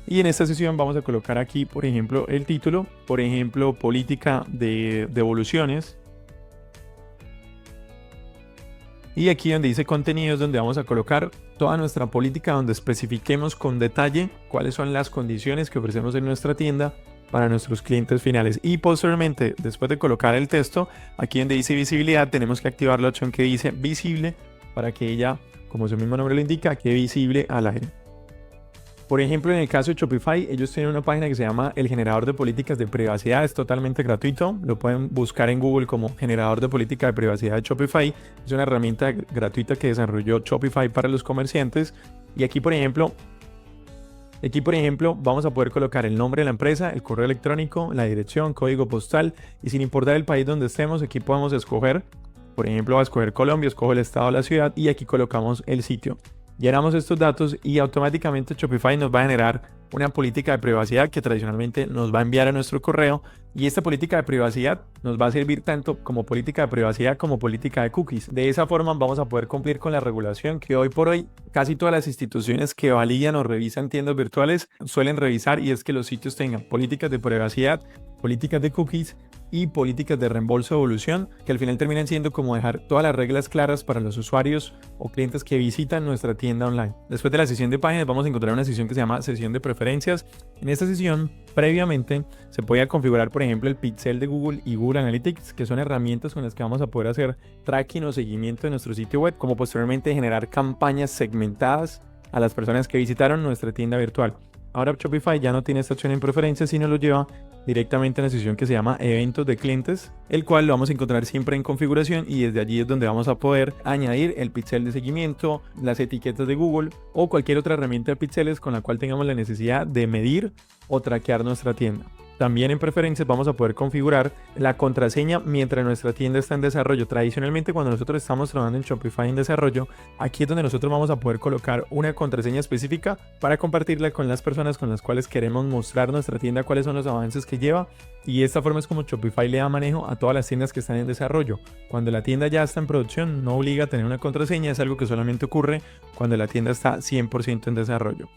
Y en esta sesión vamos a colocar aquí, por ejemplo, el título. Por ejemplo, política de devoluciones. Y aquí donde dice contenidos, donde vamos a colocar toda nuestra política, donde especifiquemos con detalle cuáles son las condiciones que ofrecemos en nuestra tienda para nuestros clientes finales. Y posteriormente, después de colocar el texto, aquí donde dice visibilidad, tenemos que activar la opción que dice visible para que ella, como su mismo nombre lo indica, quede visible al aire. Por ejemplo, en el caso de Shopify, ellos tienen una página que se llama el generador de políticas de privacidad. Es totalmente gratuito. Lo pueden buscar en Google como generador de política de privacidad de Shopify. Es una herramienta gratuita que desarrolló Shopify para los comerciantes. Y aquí, por ejemplo, vamos a poder colocar el nombre de la empresa, el correo electrónico, la dirección, código postal. Y sin importar el país donde estemos, aquí podemos escoger. Por ejemplo, voy a escoger Colombia, escojo el estado o la ciudad y aquí colocamos el sitio. Llenamos estos datos y automáticamente Shopify nos va a generar una política de privacidad que tradicionalmente nos va a enviar a nuestro correo, y esta política de privacidad nos va a servir tanto como política de privacidad como política de cookies. De esa forma vamos a poder cumplir con la regulación que hoy por hoy casi todas las instituciones que validan o revisan tiendas virtuales suelen revisar, y es que los sitios tengan políticas de privacidad, políticas de cookies y políticas de reembolso o devolución, que al final terminan siendo como dejar todas las reglas claras para los usuarios o clientes que visitan nuestra tienda online. Después de la sesión de páginas vamos a encontrar una sesión que se llama sesión de preferencias. En esta sesión previamente se podía configurar, por ejemplo, el pixel de Google y Google Analytics, que son herramientas con las que vamos a poder hacer tracking o seguimiento de nuestro sitio web, como posteriormente generar campañas segmentadas a las personas que visitaron nuestra tienda virtual. Ahora Shopify ya no tiene esta opción en preferencias, sino lo lleva directamente a una sesión que se llama eventos de clientes, el cual lo vamos a encontrar siempre en configuración, y desde allí es donde vamos a poder añadir el pixel de seguimiento, las etiquetas de Google o cualquier otra herramienta de píxeles con la cual tengamos la necesidad de medir o traquear nuestra tienda. También en preferencias vamos a poder configurar la contraseña mientras nuestra tienda está en desarrollo. Tradicionalmente, cuando nosotros estamos trabajando en Shopify en desarrollo, aquí es donde nosotros vamos a poder colocar una contraseña específica para compartirla con las personas con las cuales queremos mostrar nuestra tienda, cuáles son los avances que lleva. Y de esta forma es como Shopify le da manejo a todas las tiendas que están en desarrollo. Cuando la tienda ya está en producción, no obliga a tener una contraseña, es algo que solamente ocurre cuando la tienda está 100% en desarrollo.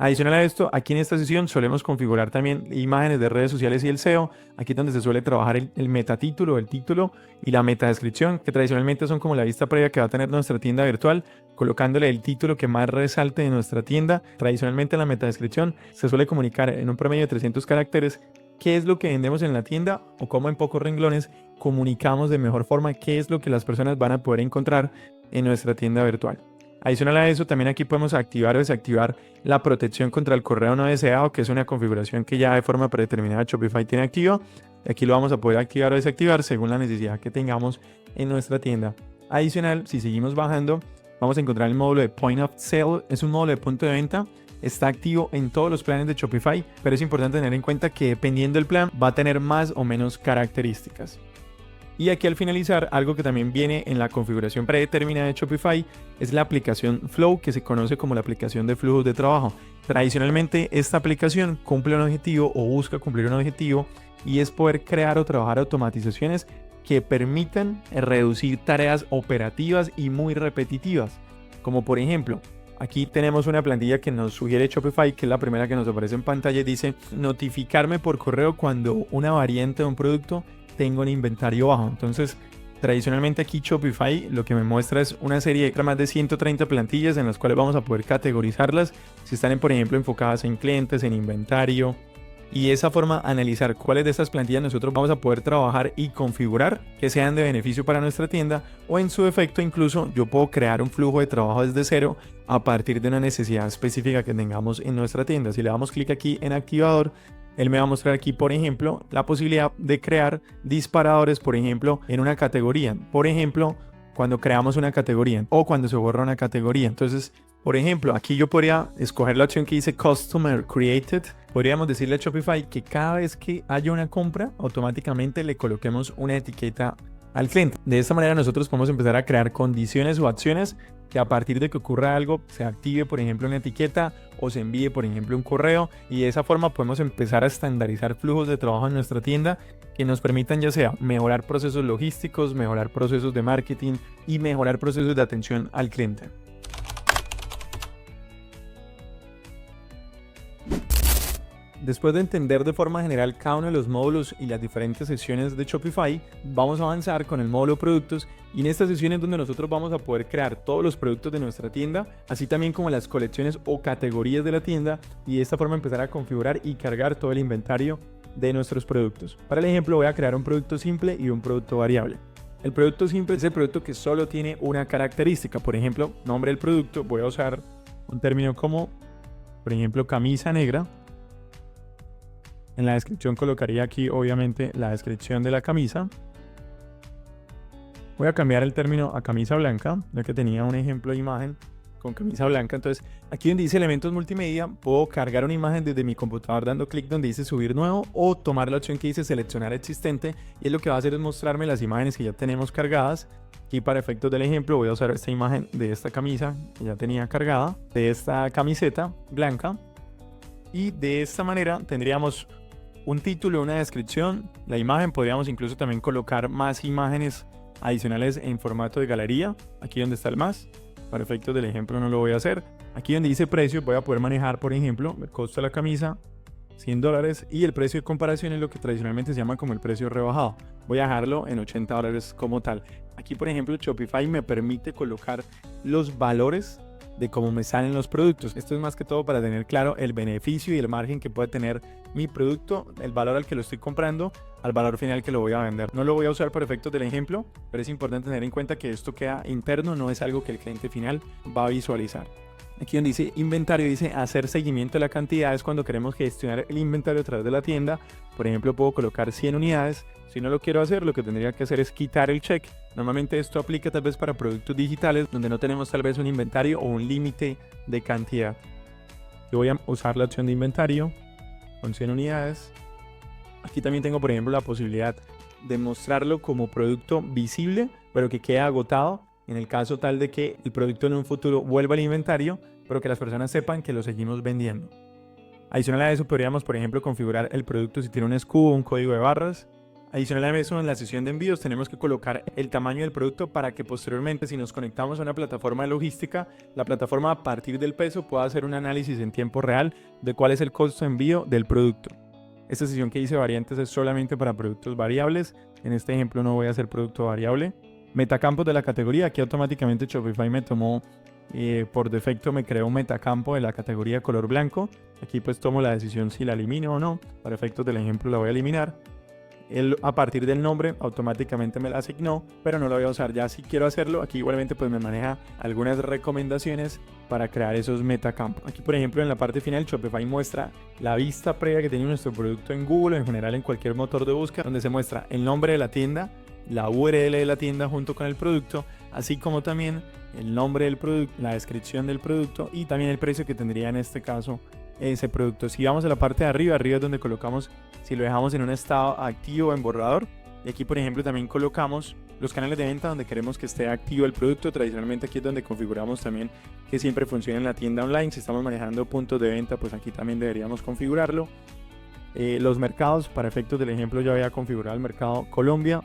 Adicional a esto, aquí en esta sesión solemos configurar también imágenes de redes sociales y el SEO. Aquí es donde se suele trabajar el metatítulo, el título y la metadescripción, que tradicionalmente son como la vista previa que va a tener nuestra tienda virtual, colocándole el título que más resalte de nuestra tienda. Tradicionalmente en la metadescripción se suele comunicar en un promedio de 300 caracteres qué es lo que vendemos en la tienda, o cómo en pocos renglones comunicamos de mejor forma qué es lo que las personas van a poder encontrar en nuestra tienda virtual. Adicional a eso, también aquí podemos activar o desactivar la protección contra el correo no deseado, que es una configuración que ya de forma predeterminada Shopify tiene activa. Aquí lo vamos a poder activar o desactivar según la necesidad que tengamos en nuestra tienda. Adicional, si seguimos bajando, vamos a encontrar el módulo de Point of Sale. Es un módulo de punto de venta. Está activo en todos los planes de Shopify, pero es importante tener en cuenta que dependiendo del plan va a tener más o menos características. Y aquí al finalizar, algo que también viene en la configuración predeterminada de Shopify es la aplicación Flow, que se conoce como la aplicación de flujos de trabajo. Tradicionalmente esta aplicación cumple un objetivo o busca cumplir un objetivo y es poder crear o trabajar automatizaciones que permitan reducir tareas operativas y muy repetitivas. Como por ejemplo, aquí tenemos una plantilla que nos sugiere Shopify, que es la primera que nos aparece en pantalla y dice notificarme por correo cuando una variante de un producto tengo un inventario bajo. Entonces, tradicionalmente aquí Shopify lo que me muestra es una serie de más de 130 plantillas en las cuales vamos a poder categorizarlas si están, por ejemplo, enfocadas en clientes, en inventario. Y de esa forma analizar cuáles de estas plantillas nosotros vamos a poder trabajar y configurar que sean de beneficio para nuestra tienda, o en su defecto incluso yo puedo crear un flujo de trabajo desde cero a partir de una necesidad específica que tengamos en nuestra tienda. Si le damos clic aquí en activador, él me va a mostrar aquí, por ejemplo, la posibilidad de crear disparadores, por ejemplo, en una categoría. Por ejemplo, cuando creamos una categoría o cuando se borra una categoría. Entonces, por ejemplo, aquí yo podría escoger la opción que dice Customer Created. Podríamos decirle a Shopify que cada vez que haya una compra, automáticamente le coloquemos una etiqueta al cliente. De esta manera nosotros podemos empezar a crear condiciones o acciones que a partir de que ocurra algo se active, por ejemplo, una etiqueta o se envíe, por ejemplo, un correo, y de esa forma podemos empezar a estandarizar flujos de trabajo en nuestra tienda que nos permitan ya sea mejorar procesos logísticos, mejorar procesos de marketing y mejorar procesos de atención al cliente. Después de entender de forma general cada uno de los módulos y las diferentes sesiones de Shopify, vamos a avanzar con el módulo productos, y en esta sesión es donde nosotros vamos a poder crear todos los productos de nuestra tienda, así también como las colecciones o categorías de la tienda, y de esta forma empezar a configurar y cargar todo el inventario de nuestros productos. Para el ejemplo voy a crear un producto simple y un producto variable. El producto simple es el producto que solo tiene una característica. Por ejemplo, nombre del producto, voy a usar un término como, por ejemplo, camisa negra. En la descripción colocaría aquí, obviamente, la descripción de la camisa. Voy a cambiar el término a camisa blanca, ya que tenía un ejemplo de imagen con camisa blanca. Entonces, aquí donde dice elementos multimedia, puedo cargar una imagen desde mi computador dando clic donde dice subir nuevo, o tomar la opción que dice seleccionar existente, y lo que va a hacer es mostrarme las imágenes que ya tenemos cargadas. Aquí para efectos del ejemplo voy a usar esta imagen de esta camisa que ya tenía cargada, de esta camiseta blanca, y de esta manera tendríamos un título, una descripción, la imagen. Podríamos incluso también colocar más imágenes adicionales en formato de galería, aquí donde está el más. Para efectos del ejemplo no lo voy a hacer. Aquí donde dice precio voy a poder manejar, por ejemplo, el costo de la camisa, $100, y el precio de comparación es lo que tradicionalmente se llama como el precio rebajado. Voy a dejarlo en $80 como tal. Aquí, por ejemplo, Shopify me permite colocar los valores de cómo me salen los productos. Esto es más que todo para tener claro el beneficio y el margen que puede tener mi producto, el valor al que lo estoy comprando, al valor final que lo voy a vender. No lo voy a usar para efectos del ejemplo, pero es importante tener en cuenta que esto queda interno, no es algo que el cliente final va a visualizar. Aquí donde dice inventario, dice hacer seguimiento de la cantidad. Es cuando queremos gestionar el inventario a través de la tienda. Por ejemplo, puedo colocar 100 unidades. Si no lo quiero hacer, lo que tendría que hacer es quitar el check. Normalmente esto aplica tal vez para productos digitales donde no tenemos tal vez un inventario o un límite de cantidad. Yo voy a usar la opción de inventario con 100 unidades. Aquí también tengo, por ejemplo, la posibilidad de mostrarlo como producto visible, pero que quede agotado en el caso tal de que el producto en un futuro vuelva al inventario, pero que las personas sepan que lo seguimos vendiendo. Adicional a eso, podríamos, por ejemplo, configurar el producto si tiene un escudo o un código de barras. Adicional a eso, en la sesión de envíos tenemos que colocar el tamaño del producto para que posteriormente, si nos conectamos a una plataforma de logística, la plataforma a partir del peso pueda hacer un análisis en tiempo real de cuál es el costo de envío del producto. Esta sesión que dice variantes es solamente para productos variables. En este ejemplo no voy a hacer producto variable. Metacampos de la categoría, aquí automáticamente Shopify me tomó, por defecto me creó un metacampo de la categoría color blanco. Aquí pues tomo la decisión si la elimino o no. Para efectos del ejemplo la voy a eliminar. Él a partir del nombre automáticamente me la asignó, pero no lo voy a usar. Ya si quiero hacerlo, aquí igualmente pues me maneja algunas recomendaciones para crear esos metacampos. Aquí por ejemplo en la parte final Shopify muestra la vista previa que tiene nuestro producto en Google, en general en cualquier motor de búsqueda, donde se muestra el nombre de la tienda, la URL de la tienda junto con el producto, así como también el nombre del producto, la descripción del producto y también el precio que tendría en este caso ese producto. Si vamos a la parte de arriba, arriba es donde colocamos si lo dejamos en un estado activo o en borrador. Y aquí, por ejemplo, también colocamos los canales de venta donde queremos que esté activo el producto. Tradicionalmente aquí es donde configuramos también que siempre funcione en la tienda online. Si estamos manejando puntos de venta, pues aquí también deberíamos configurarlo. Los mercados, para efectos del ejemplo, yo había configurado el mercado Colombia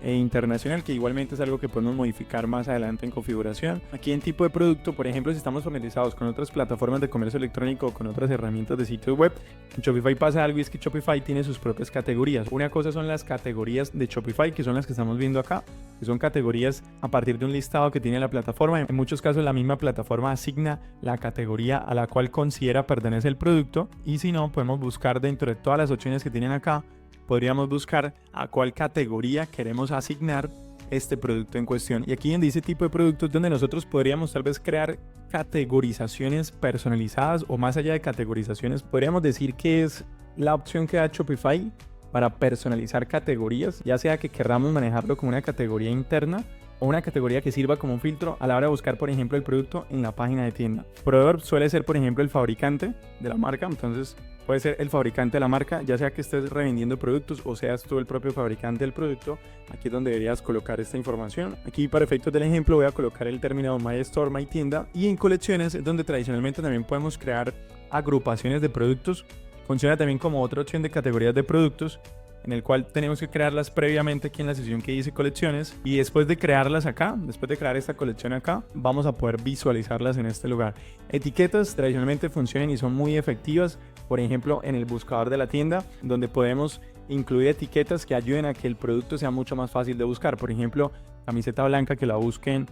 e internacional, que igualmente es algo que podemos modificar más adelante en configuración. Aquí en tipo de producto, por ejemplo, si estamos familiarizados con otras plataformas de comercio electrónico o con otras herramientas de sitios web, en Shopify pasa algo y es que Shopify tiene sus propias categorías. Una cosa son las categorías de Shopify, que son las que estamos viendo acá, que son categorías a partir de un listado que tiene la plataforma. En muchos casos la misma plataforma asigna la categoría a la cual considera pertenece el producto, y si no, podemos buscar dentro de todas las opciones que tienen acá, podríamos buscar a cuál categoría queremos asignar este producto en cuestión. Y aquí en dice tipo de productos, donde nosotros podríamos tal vez crear categorizaciones personalizadas, o más allá de categorizaciones, podríamos decir que es la opción que da Shopify para personalizar categorías, ya sea que queramos manejarlo como una categoría interna o una categoría que sirva como un filtro a la hora de buscar, por ejemplo, el producto en la página de tienda. Proveedor suele ser, por ejemplo, el fabricante de la marca, entonces puede ser el fabricante de la marca, ya sea que estés revendiendo productos o seas tú el propio fabricante del producto. Aquí es donde deberías colocar esta información. Aquí, para efectos del ejemplo, voy a colocar el término My Store, My Tienda. Y en colecciones es donde tradicionalmente también podemos crear agrupaciones de productos. Funciona también como otra opción de categorías de productos, en el cual tenemos que crearlas previamente aquí en la sección que dice colecciones, y después de crearlas acá, después de crear esta colección acá, vamos a poder visualizarlas en este lugar. Etiquetas tradicionalmente funcionan y son muy efectivas, por ejemplo en el buscador de la tienda, donde podemos incluir etiquetas que ayuden a que el producto sea mucho más fácil de buscar. Por ejemplo, camiseta blanca, que la busquen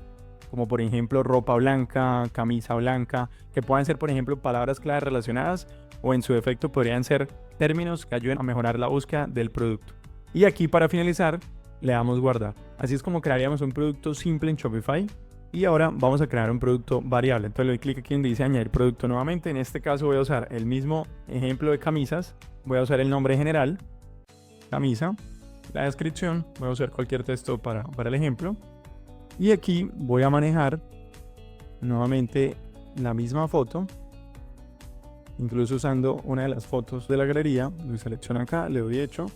como por ejemplo ropa blanca, camisa blanca, que puedan ser por ejemplo palabras clave relacionadas, o en su defecto podrían ser términos que ayuden a mejorar la búsqueda del producto. Y aquí, para finalizar, le damos guardar. Así es como crearíamos un producto simple en Shopify. Y ahora vamos a crear un producto variable. Entonces le doy clic aquí donde dice añadir producto nuevamente. En este caso voy a usar el mismo ejemplo de camisas. Voy a usar el nombre general, camisa, la descripción. Voy a usar cualquier texto para el ejemplo. Y aquí voy a manejar nuevamente la misma foto, incluso usando una de las fotos de la galería. Lo selecciono acá, le doy hecho.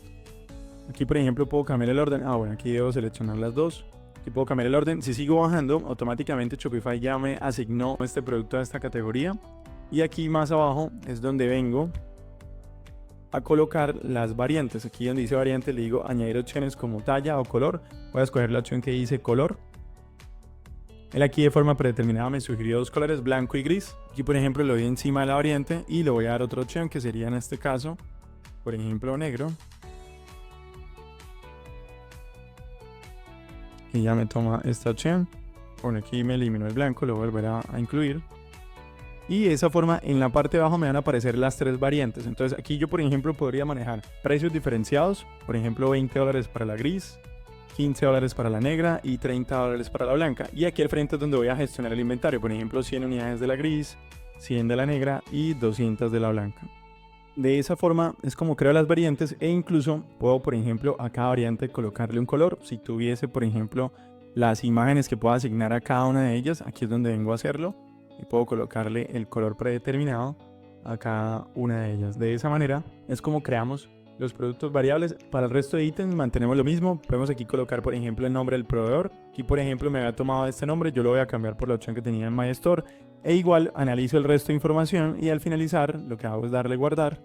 Aquí por ejemplo puedo cambiar el orden. Bueno, aquí debo seleccionar las dos. Aquí puedo cambiar el orden. Si sigo bajando, automáticamente Shopify ya me asignó este producto a esta categoría. Y aquí más abajo es donde vengo a colocar las variantes. Aquí donde dice variante le digo añadir opciones como talla o color. Voy a escoger la opción que dice color. Él aquí de forma predeterminada me sugirió dos colores, blanco y gris. Aquí por ejemplo le doy encima de la variante y le voy a dar otra opción, que sería en este caso, por ejemplo, negro. Y ya me toma esta opción. Por aquí me eliminó el blanco, lo voy a volver a incluir. Y de esa forma en la parte de abajo me van a aparecer las tres variantes. Entonces aquí yo por ejemplo podría manejar precios diferenciados. Por ejemplo $20 para la gris, $15 para la negra y $30 para la blanca. Y aquí al frente es donde voy a gestionar el inventario. Por ejemplo 100 unidades de la gris, 100 de la negra y 200 de la blanca. De esa forma es como creo las variantes, e incluso puedo por ejemplo a cada variante colocarle un color. Si tuviese por ejemplo las imágenes que puedo asignar a cada una de ellas, aquí es donde vengo a hacerlo y puedo colocarle el color predeterminado a cada una de ellas. De esa manera es como creamos los productos variables. Para el resto de ítems mantenemos lo mismo. Podemos aquí colocar por ejemplo el nombre del proveedor. Aquí por ejemplo me había tomado este nombre, yo lo voy a cambiar por la opción que tenía en My Store. E igual analizo el resto de información y al finalizar lo que hago es darle guardar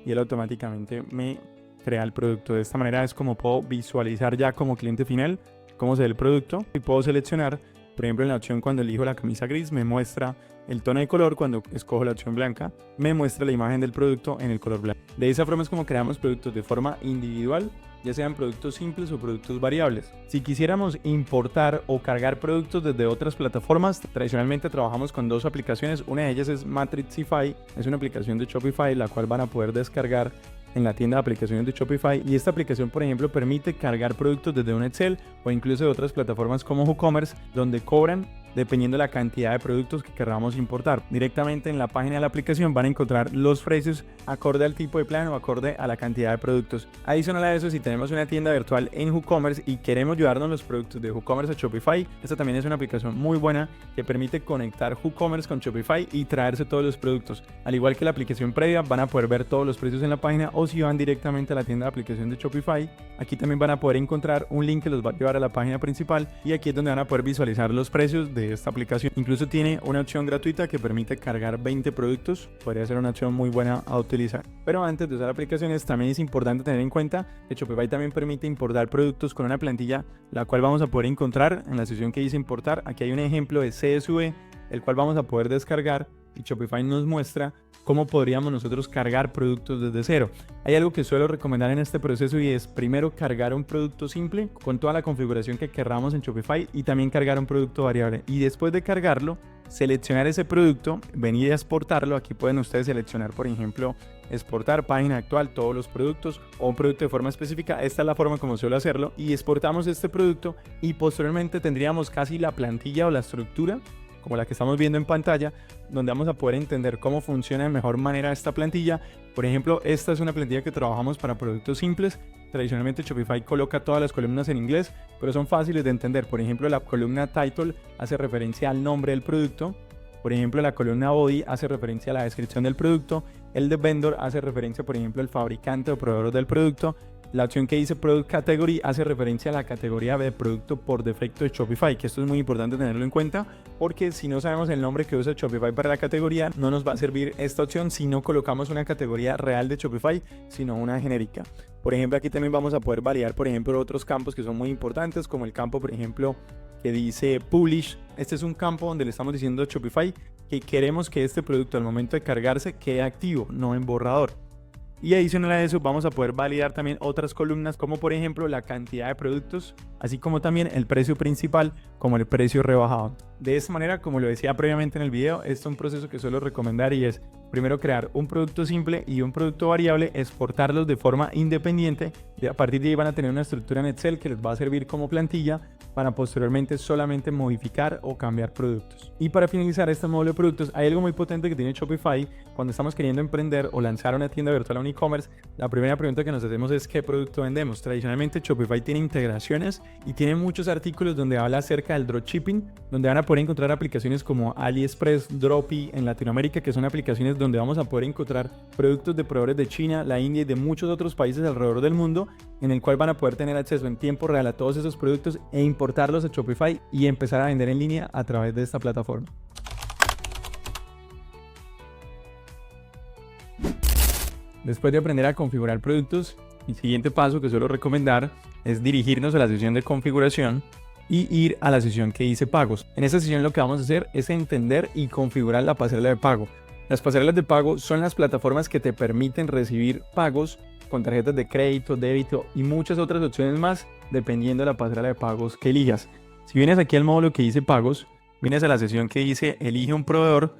y él automáticamente me crea el producto. De esta manera es como puedo visualizar ya como cliente final cómo se ve el producto, y puedo seleccionar, por ejemplo en la opción cuando elijo la camisa gris me muestra el tono de color, cuando escojo la opción blanca me muestra la imagen del producto en el color blanco. De esa forma es como creamos productos de forma individual, ya sean productos simples o productos variables. Si quisiéramos importar o cargar productos desde otras plataformas, tradicionalmente trabajamos con dos aplicaciones. Una de ellas es Matrixify, es una aplicación de Shopify la cual van a poder descargar en la tienda de aplicaciones de Shopify, y esta aplicación por ejemplo permite cargar productos desde un Excel o incluso de otras plataformas como WooCommerce, donde cobran dependiendo de la cantidad de productos que queramos importar. Directamente en la página de la aplicación van a encontrar los precios acorde al tipo de plan o acorde a la cantidad de productos. Adicional a eso, si tenemos una tienda virtual en WooCommerce y queremos llevarnos los productos de WooCommerce a Shopify, esta también es una aplicación muy buena que permite conectar WooCommerce con Shopify y traerse todos los productos. Al igual que la aplicación previa, van a poder ver todos los precios en la página, o si van directamente a la tienda de aplicación de Shopify, aquí también van a poder encontrar un link que los va a llevar a la página principal, y aquí es donde van a poder visualizar los precios de esta aplicación. Incluso tiene una opción gratuita que permite cargar 20 productos, podría ser una opción muy buena a utilizar. Pero antes de usar aplicaciones también es importante tener en cuenta que Shopify también permite importar productos con una plantilla, la cual vamos a poder encontrar en la sección que dice importar. Aquí hay un ejemplo de CSV, el cual vamos a poder descargar, y Shopify nos muestra cómo podríamos nosotros cargar productos desde cero. Hay algo que suelo recomendar en este proceso, y es primero cargar un producto simple con toda la configuración que querramos en Shopify, y también cargar un producto variable, y después de cargarlo seleccionar ese producto, venir a exportarlo. Aquí pueden ustedes seleccionar, por ejemplo, exportar página actual, todos los productos, o un producto de forma específica. Esta es la forma como suelo hacerlo, y exportamos este producto, y posteriormente tendríamos casi la plantilla o la estructura como la que estamos viendo en pantalla, donde vamos a poder entender cómo funciona de mejor manera esta plantilla. Por ejemplo, esta es una plantilla que trabajamos para productos simples. Tradicionalmente Shopify coloca todas las columnas en inglés, pero son fáciles de entender. Por ejemplo, la columna title hace referencia al nombre del producto. Por ejemplo, la columna body hace referencia a la descripción del producto. El de vendor hace referencia, por ejemplo, al fabricante o proveedor del producto. La opción que dice Product Category hace referencia a la categoría de producto por defecto de Shopify, que esto es muy importante tenerlo en cuenta, porque si no sabemos el nombre que usa Shopify para la categoría, no nos va a servir esta opción si no colocamos una categoría real de Shopify, sino una genérica. Por ejemplo, aquí también vamos a poder validar, por ejemplo, otros campos que son muy importantes, como el campo, por ejemplo, que dice Publish. Este es un campo donde le estamos diciendo a Shopify que queremos que este producto al momento de cargarse quede activo, no en borrador. Y adicional a eso vamos a poder validar también otras columnas, como por ejemplo la cantidad de productos, así como también el precio principal como el precio rebajado. De esta manera, como lo decía previamente en el video, esto es un proceso que suelo recomendar, y es primero crear un producto simple y un producto variable, exportarlos de forma independiente, y a partir de ahí van a tener una estructura en Excel que les va a servir como plantilla para posteriormente solamente modificar o cambiar productos. Y para finalizar este módulo de productos, hay algo muy potente que tiene Shopify. Cuando estamos queriendo emprender o lanzar una tienda virtual a un e-commerce, la primera pregunta que nos hacemos es ¿qué producto vendemos? Tradicionalmente Shopify tiene integraciones y tiene muchos artículos donde habla acerca del dropshipping, donde van a poder encontrar aplicaciones como AliExpress, Dropi en Latinoamérica, que son aplicaciones donde vamos a poder encontrar productos de proveedores de China, la India y de muchos otros países alrededor del mundo, en el cual van a poder tener acceso en tiempo real a todos esos productos e importarlos a Shopify y empezar a vender en línea a través de esta plataforma. Después de aprender a configurar productos, el siguiente paso que suelo recomendar es dirigirnos a la sección de configuración y ir a la sección que dice pagos. En esta sección lo que vamos a hacer es entender y configurar la pasarela de pago. Las pasarelas de pago son las plataformas que te permiten recibir pagos con tarjetas de crédito, débito y muchas otras opciones más, dependiendo de la pasarela de pagos que elijas. Si vienes aquí al módulo que dice pagos, vienes a la sección que dice elige un proveedor,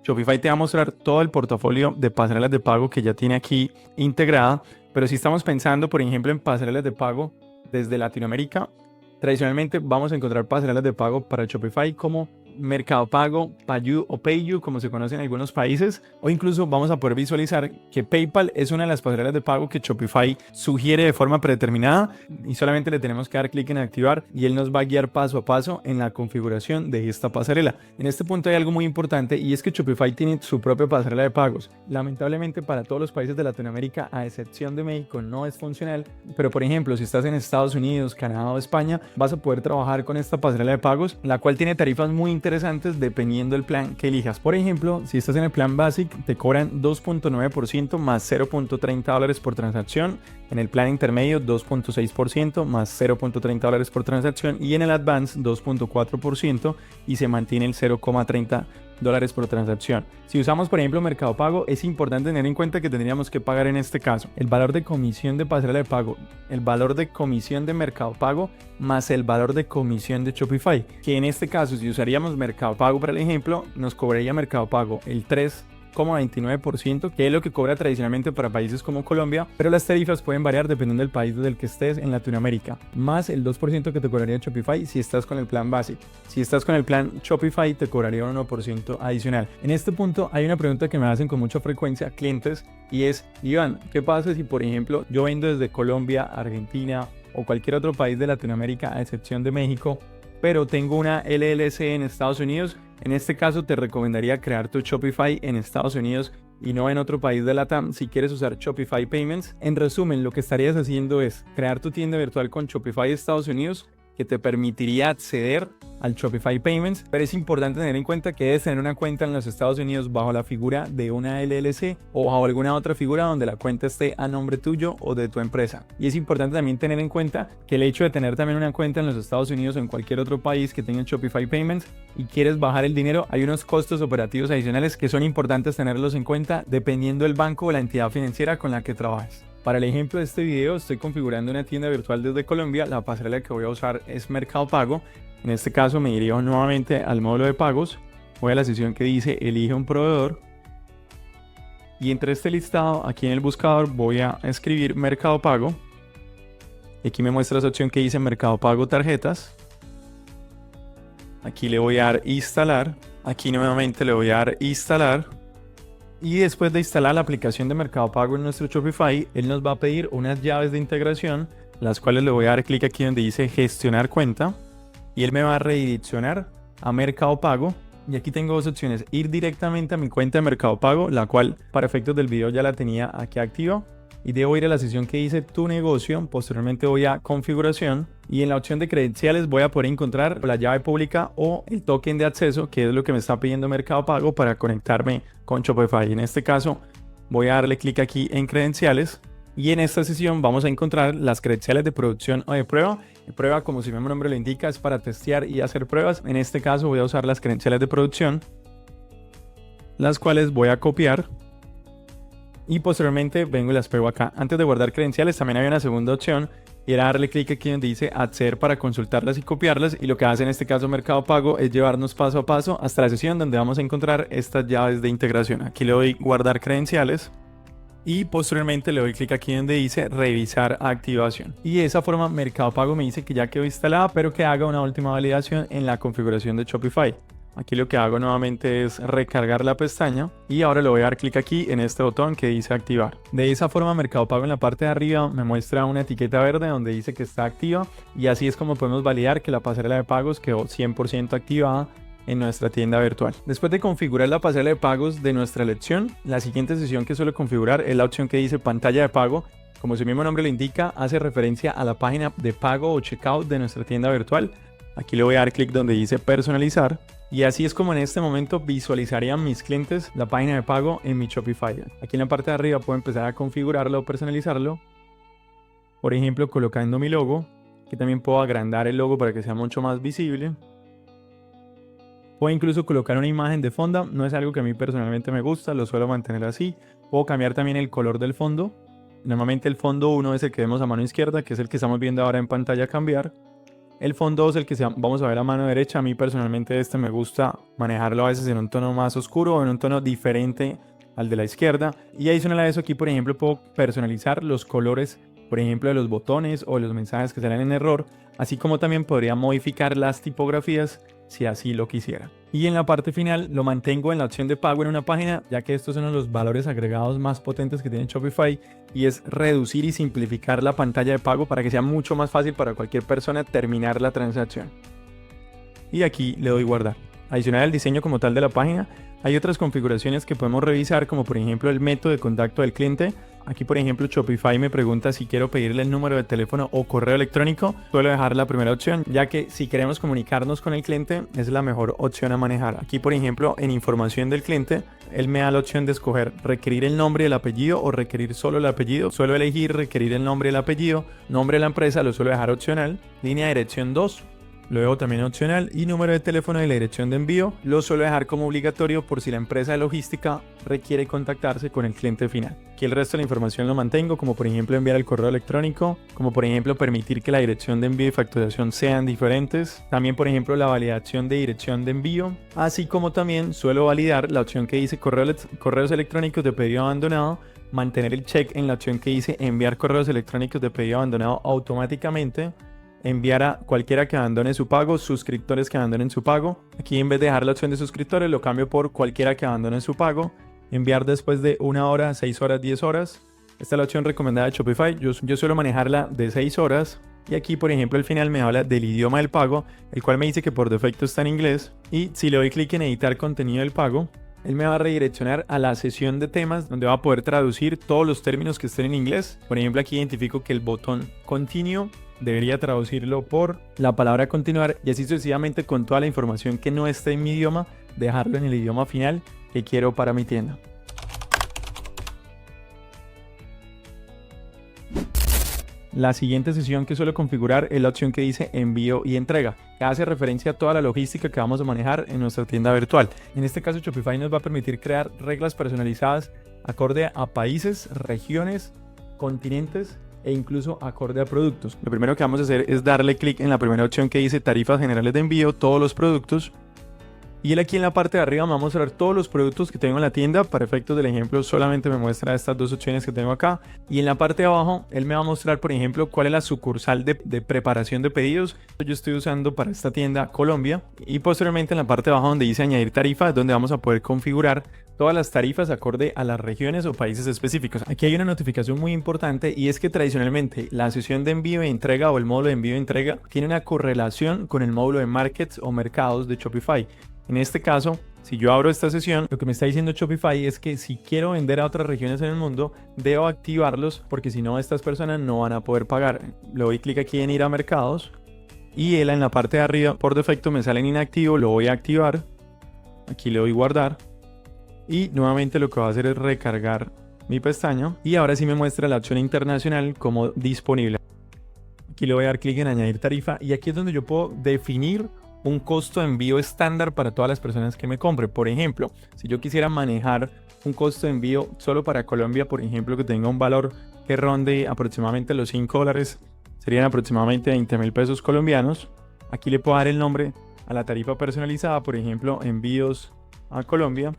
Shopify te va a mostrar todo el portafolio de pasarelas de pago que ya tiene aquí integrada. Pero si estamos pensando, por ejemplo, en pasarelas de pago desde Latinoamérica, tradicionalmente vamos a encontrar pasarelas de pago para Shopify como Mercado Pago, Payu o Payu, como se conoce en algunos países, o incluso vamos a poder visualizar que PayPal es una de las pasarelas de pago que Shopify sugiere de forma predeterminada, y solamente le tenemos que dar clic en activar y él nos va a guiar paso a paso en la configuración de esta pasarela. En este punto hay algo muy importante, y es que Shopify tiene su propia pasarela de pagos. Lamentablemente para todos los países de Latinoamérica, a excepción de México, no es funcional, pero por ejemplo si estás en Estados Unidos, Canadá o España, vas a poder trabajar con esta pasarela de pagos, la cual tiene tarifas muy interesantes dependiendo del plan que elijas. Por ejemplo, si estás en el plan Basic, te cobran 2.9% más $0.30 por transacción. En el plan intermedio, 2.6% más $0.30 por transacción. Y en el Advanced, 2.4% y se mantiene el $0.30 por transacción. Si usamos por ejemplo Mercado Pago, es importante tener en cuenta que tendríamos que pagar en este caso el valor de comisión de pasarela de pago, el valor de comisión de Mercado Pago más el valor de comisión de Shopify, que en este caso si usaríamos Mercado Pago para el ejemplo, nos cobraría Mercado Pago el 3 0.29%, que es lo que cobra tradicionalmente para países como Colombia, pero las tarifas pueden variar dependiendo del país desde el que estés en Latinoamérica, más el 2% que te cobraría Shopify si estás con el plan básico. Si estás con el plan Shopify te cobraría un 1% adicional. En este punto hay una pregunta que me hacen con mucha frecuencia clientes y es: Iván, ¿qué pasa si por ejemplo yo vendo desde Colombia, Argentina o cualquier otro país de Latinoamérica a excepción de México, pero tengo una LLC en Estados Unidos? En este caso te recomendaría crear tu Shopify en Estados Unidos y no en otro país de LATAM si quieres usar Shopify Payments. En resumen, lo que estarías haciendo es crear tu tienda virtual con Shopify Estados Unidos, que te permitiría acceder al Shopify Payments, pero es importante tener en cuenta que debes tener una cuenta en los Estados Unidos bajo la figura de una LLC o bajo alguna otra figura donde la cuenta esté a nombre tuyo o de tu empresa. Y es importante también tener en cuenta que el hecho de tener también una cuenta en los Estados Unidos o en cualquier otro país que tenga Shopify Payments y quieres bajar el dinero, hay unos costos operativos adicionales que son importantes tenerlos en cuenta dependiendo del banco o la entidad financiera con la que trabajes. Para el ejemplo de este video estoy configurando una tienda virtual desde Colombia. La pasarela que voy a usar es Mercado Pago. En este caso me dirijo nuevamente al módulo de pagos. Voy a la sección que dice elige un proveedor. Y entre este listado aquí en el buscador voy a escribir Mercado Pago. Y aquí me muestra esa opción que dice Mercado Pago Tarjetas. Aquí le voy a dar instalar. Aquí nuevamente le voy a dar instalar. Y después de instalar la aplicación de Mercado Pago en nuestro Shopify, él nos va a pedir unas llaves de integración, las cuales le voy a dar clic aquí donde dice gestionar cuenta y él me va a redireccionar a Mercado Pago. Y aquí tengo dos opciones: ir directamente a mi cuenta de Mercado Pago, la cual para efectos del video ya la tenía aquí activa, y debo ir a la sección que dice tu negocio. Posteriormente voy a configuración y en la opción de credenciales voy a poder encontrar la llave pública o el token de acceso, que es lo que me está pidiendo Mercado Pago para conectarme con Shopify. En este caso voy a darle clic aquí en credenciales y en esta sesión vamos a encontrar las credenciales de producción o de prueba. De prueba, como su mismo nombre lo indica, es para testear y hacer pruebas. En este caso voy a usar las credenciales de producción, las cuales voy a copiar y posteriormente vengo y las pego acá. Antes de guardar credenciales también había una segunda opción y era darle clic aquí donde dice acceder para consultarlas y copiarlas, y lo que hace en este caso Mercado Pago es llevarnos paso a paso hasta la sesión donde vamos a encontrar estas llaves de integración. Aquí le doy guardar credenciales y posteriormente le doy clic aquí donde dice revisar activación, y de esa forma Mercado Pago me dice que ya quedó instalada, pero que haga una última validación en la configuración de Shopify. Aquí lo que hago nuevamente es recargar la pestaña y ahora le voy a dar clic aquí en este botón que dice activar. De esa forma Mercado Pago en la parte de arriba me muestra una etiqueta verde donde dice que está activa, y así es como podemos validar que la pasarela de pagos quedó 100% activada en nuestra tienda virtual. Después de configurar la pasarela de pagos de nuestra elección, la siguiente sesión que suelo configurar es la opción que dice pantalla de pago. Como su mismo nombre lo indica, hace referencia a la página de pago o checkout de nuestra tienda virtual. Aquí le voy a dar clic donde dice personalizar. Y así es como en este momento visualizarían mis clientes la página de pago en mi Shopify. Aquí en la parte de arriba puedo empezar a configurarlo o personalizarlo. Por ejemplo, colocando mi logo, que también puedo agrandar el logo para que sea mucho más visible. Puedo incluso colocar una imagen de fondo, no es algo que a mí personalmente me gusta, lo suelo mantener así. Puedo cambiar también el color del fondo. Normalmente el fondo 1 es el que vemos a mano izquierda, que es el que estamos viendo ahora en pantalla cambiar. El fondo 2 es el que vamos a ver a mano derecha. A mí personalmente me gusta manejarlo a veces en un tono más oscuro o en un tono diferente al de la izquierda. Y adicional a eso, aquí por ejemplo puedo personalizar los colores, por ejemplo de los botones o los mensajes que salen en error, así como también podría modificar las tipografías si así lo quisiera. Y en la parte final lo mantengo en la opción de pago en una página, ya que estos son uno de los valores agregados más potentes que tiene Shopify, y es reducir y simplificar la pantalla de pago para que sea mucho más fácil para cualquier persona terminar la transacción. Y aquí le doy guardar. Adicional al diseño como tal de la página, hay otras configuraciones que podemos revisar, como por ejemplo el método de contacto del cliente. Aquí por ejemplo Shopify me pregunta si quiero pedirle el número de teléfono o correo electrónico. Suelo dejar la primera opción, ya que si queremos comunicarnos con el cliente es la mejor opción a manejar. Aquí por ejemplo en información del cliente, él me da la opción de escoger requerir el nombre y el apellido o requerir solo el apellido. Suelo elegir requerir el nombre y el apellido. Nombre de la empresa lo suelo dejar opcional. Línea de dirección 2. luego también opcional, y número de teléfono y la dirección de envío. Lo suelo dejar como obligatorio por si la empresa de logística requiere contactarse con el cliente final. Aquí el resto de la información lo mantengo, como por ejemplo enviar el correo electrónico, como por ejemplo permitir que la dirección de envío y facturación sean diferentes, también por ejemplo la validación de dirección de envío, así como también suelo validar la opción que dice correos electrónicos de pedido abandonado, mantener el check en la opción que dice enviar correos electrónicos de pedido abandonado automáticamente, enviar a cualquiera que abandone su pago, suscriptores que abandonen su pago. Aquí en vez de dejar la opción de suscriptores lo cambio por cualquiera que abandone su pago, enviar después de 1 hora, 6 horas, 10 horas. Esta es la opción recomendada de Shopify, yo suelo manejarla de 6 horas. Y aquí por ejemplo al final me habla del idioma del pago, el cual me dice que por defecto está en inglés, y si le doy clic en editar contenido del pago, él me va a redireccionar a la sesión de temas donde va a poder traducir todos los términos que estén en inglés. Por ejemplo, aquí identifico que el botón Continue debería traducirlo por la palabra continuar, y así sucesivamente con toda la información que no esté en mi idioma, dejarlo en el idioma final que quiero para mi tienda. La siguiente sesión que suelo configurar es la opción que dice envío y entrega, que hace referencia a toda la logística que vamos a manejar en nuestra tienda virtual. En este caso Shopify nos va a permitir crear reglas personalizadas acorde a países, regiones, continentes e incluso acorde a productos. Lo primero que vamos a hacer es darle clic en la primera opción que dice tarifas generales de envío, todos los productos. Y él aquí en la parte de arriba me va a mostrar todos los productos que tengo en la tienda. Para efectos del ejemplo solamente me muestra estas dos opciones que tengo acá. Y en la parte de abajo él me va a mostrar por ejemplo cuál es la sucursal de preparación de pedidos. Yo estoy usando para esta tienda Colombia. Y posteriormente en la parte de abajo donde dice añadir tarifa es donde vamos a poder configurar todas las tarifas acorde a las regiones o países específicos. Aquí hay una notificación muy importante, y es que tradicionalmente la sesión de envío y entrega o el módulo de envío y entrega tiene una correlación con el módulo de markets o mercados de Shopify. En este caso, si yo abro esta sesión, lo que me está diciendo Shopify es que si quiero vender a otras regiones en el mundo, debo activarlos porque si no, estas personas no van a poder pagar. Le doy clic aquí en ir a mercados y él en la parte de arriba por defecto me sale en inactivo, lo voy a activar. Aquí le doy guardar y nuevamente lo que va a hacer es recargar mi pestaña y ahora sí me muestra la opción internacional como disponible. Aquí le voy a dar clic en añadir tarifa y aquí es donde yo puedo definir un costo de envío estándar para todas las personas que me compren. Por ejemplo, si yo quisiera manejar un costo de envío solo para Colombia, por ejemplo, que tenga un valor que ronde aproximadamente los $5, serían aproximadamente 20.000 pesos colombianos. Aquí le puedo dar el nombre a la tarifa personalizada, por ejemplo, envíos a Colombia.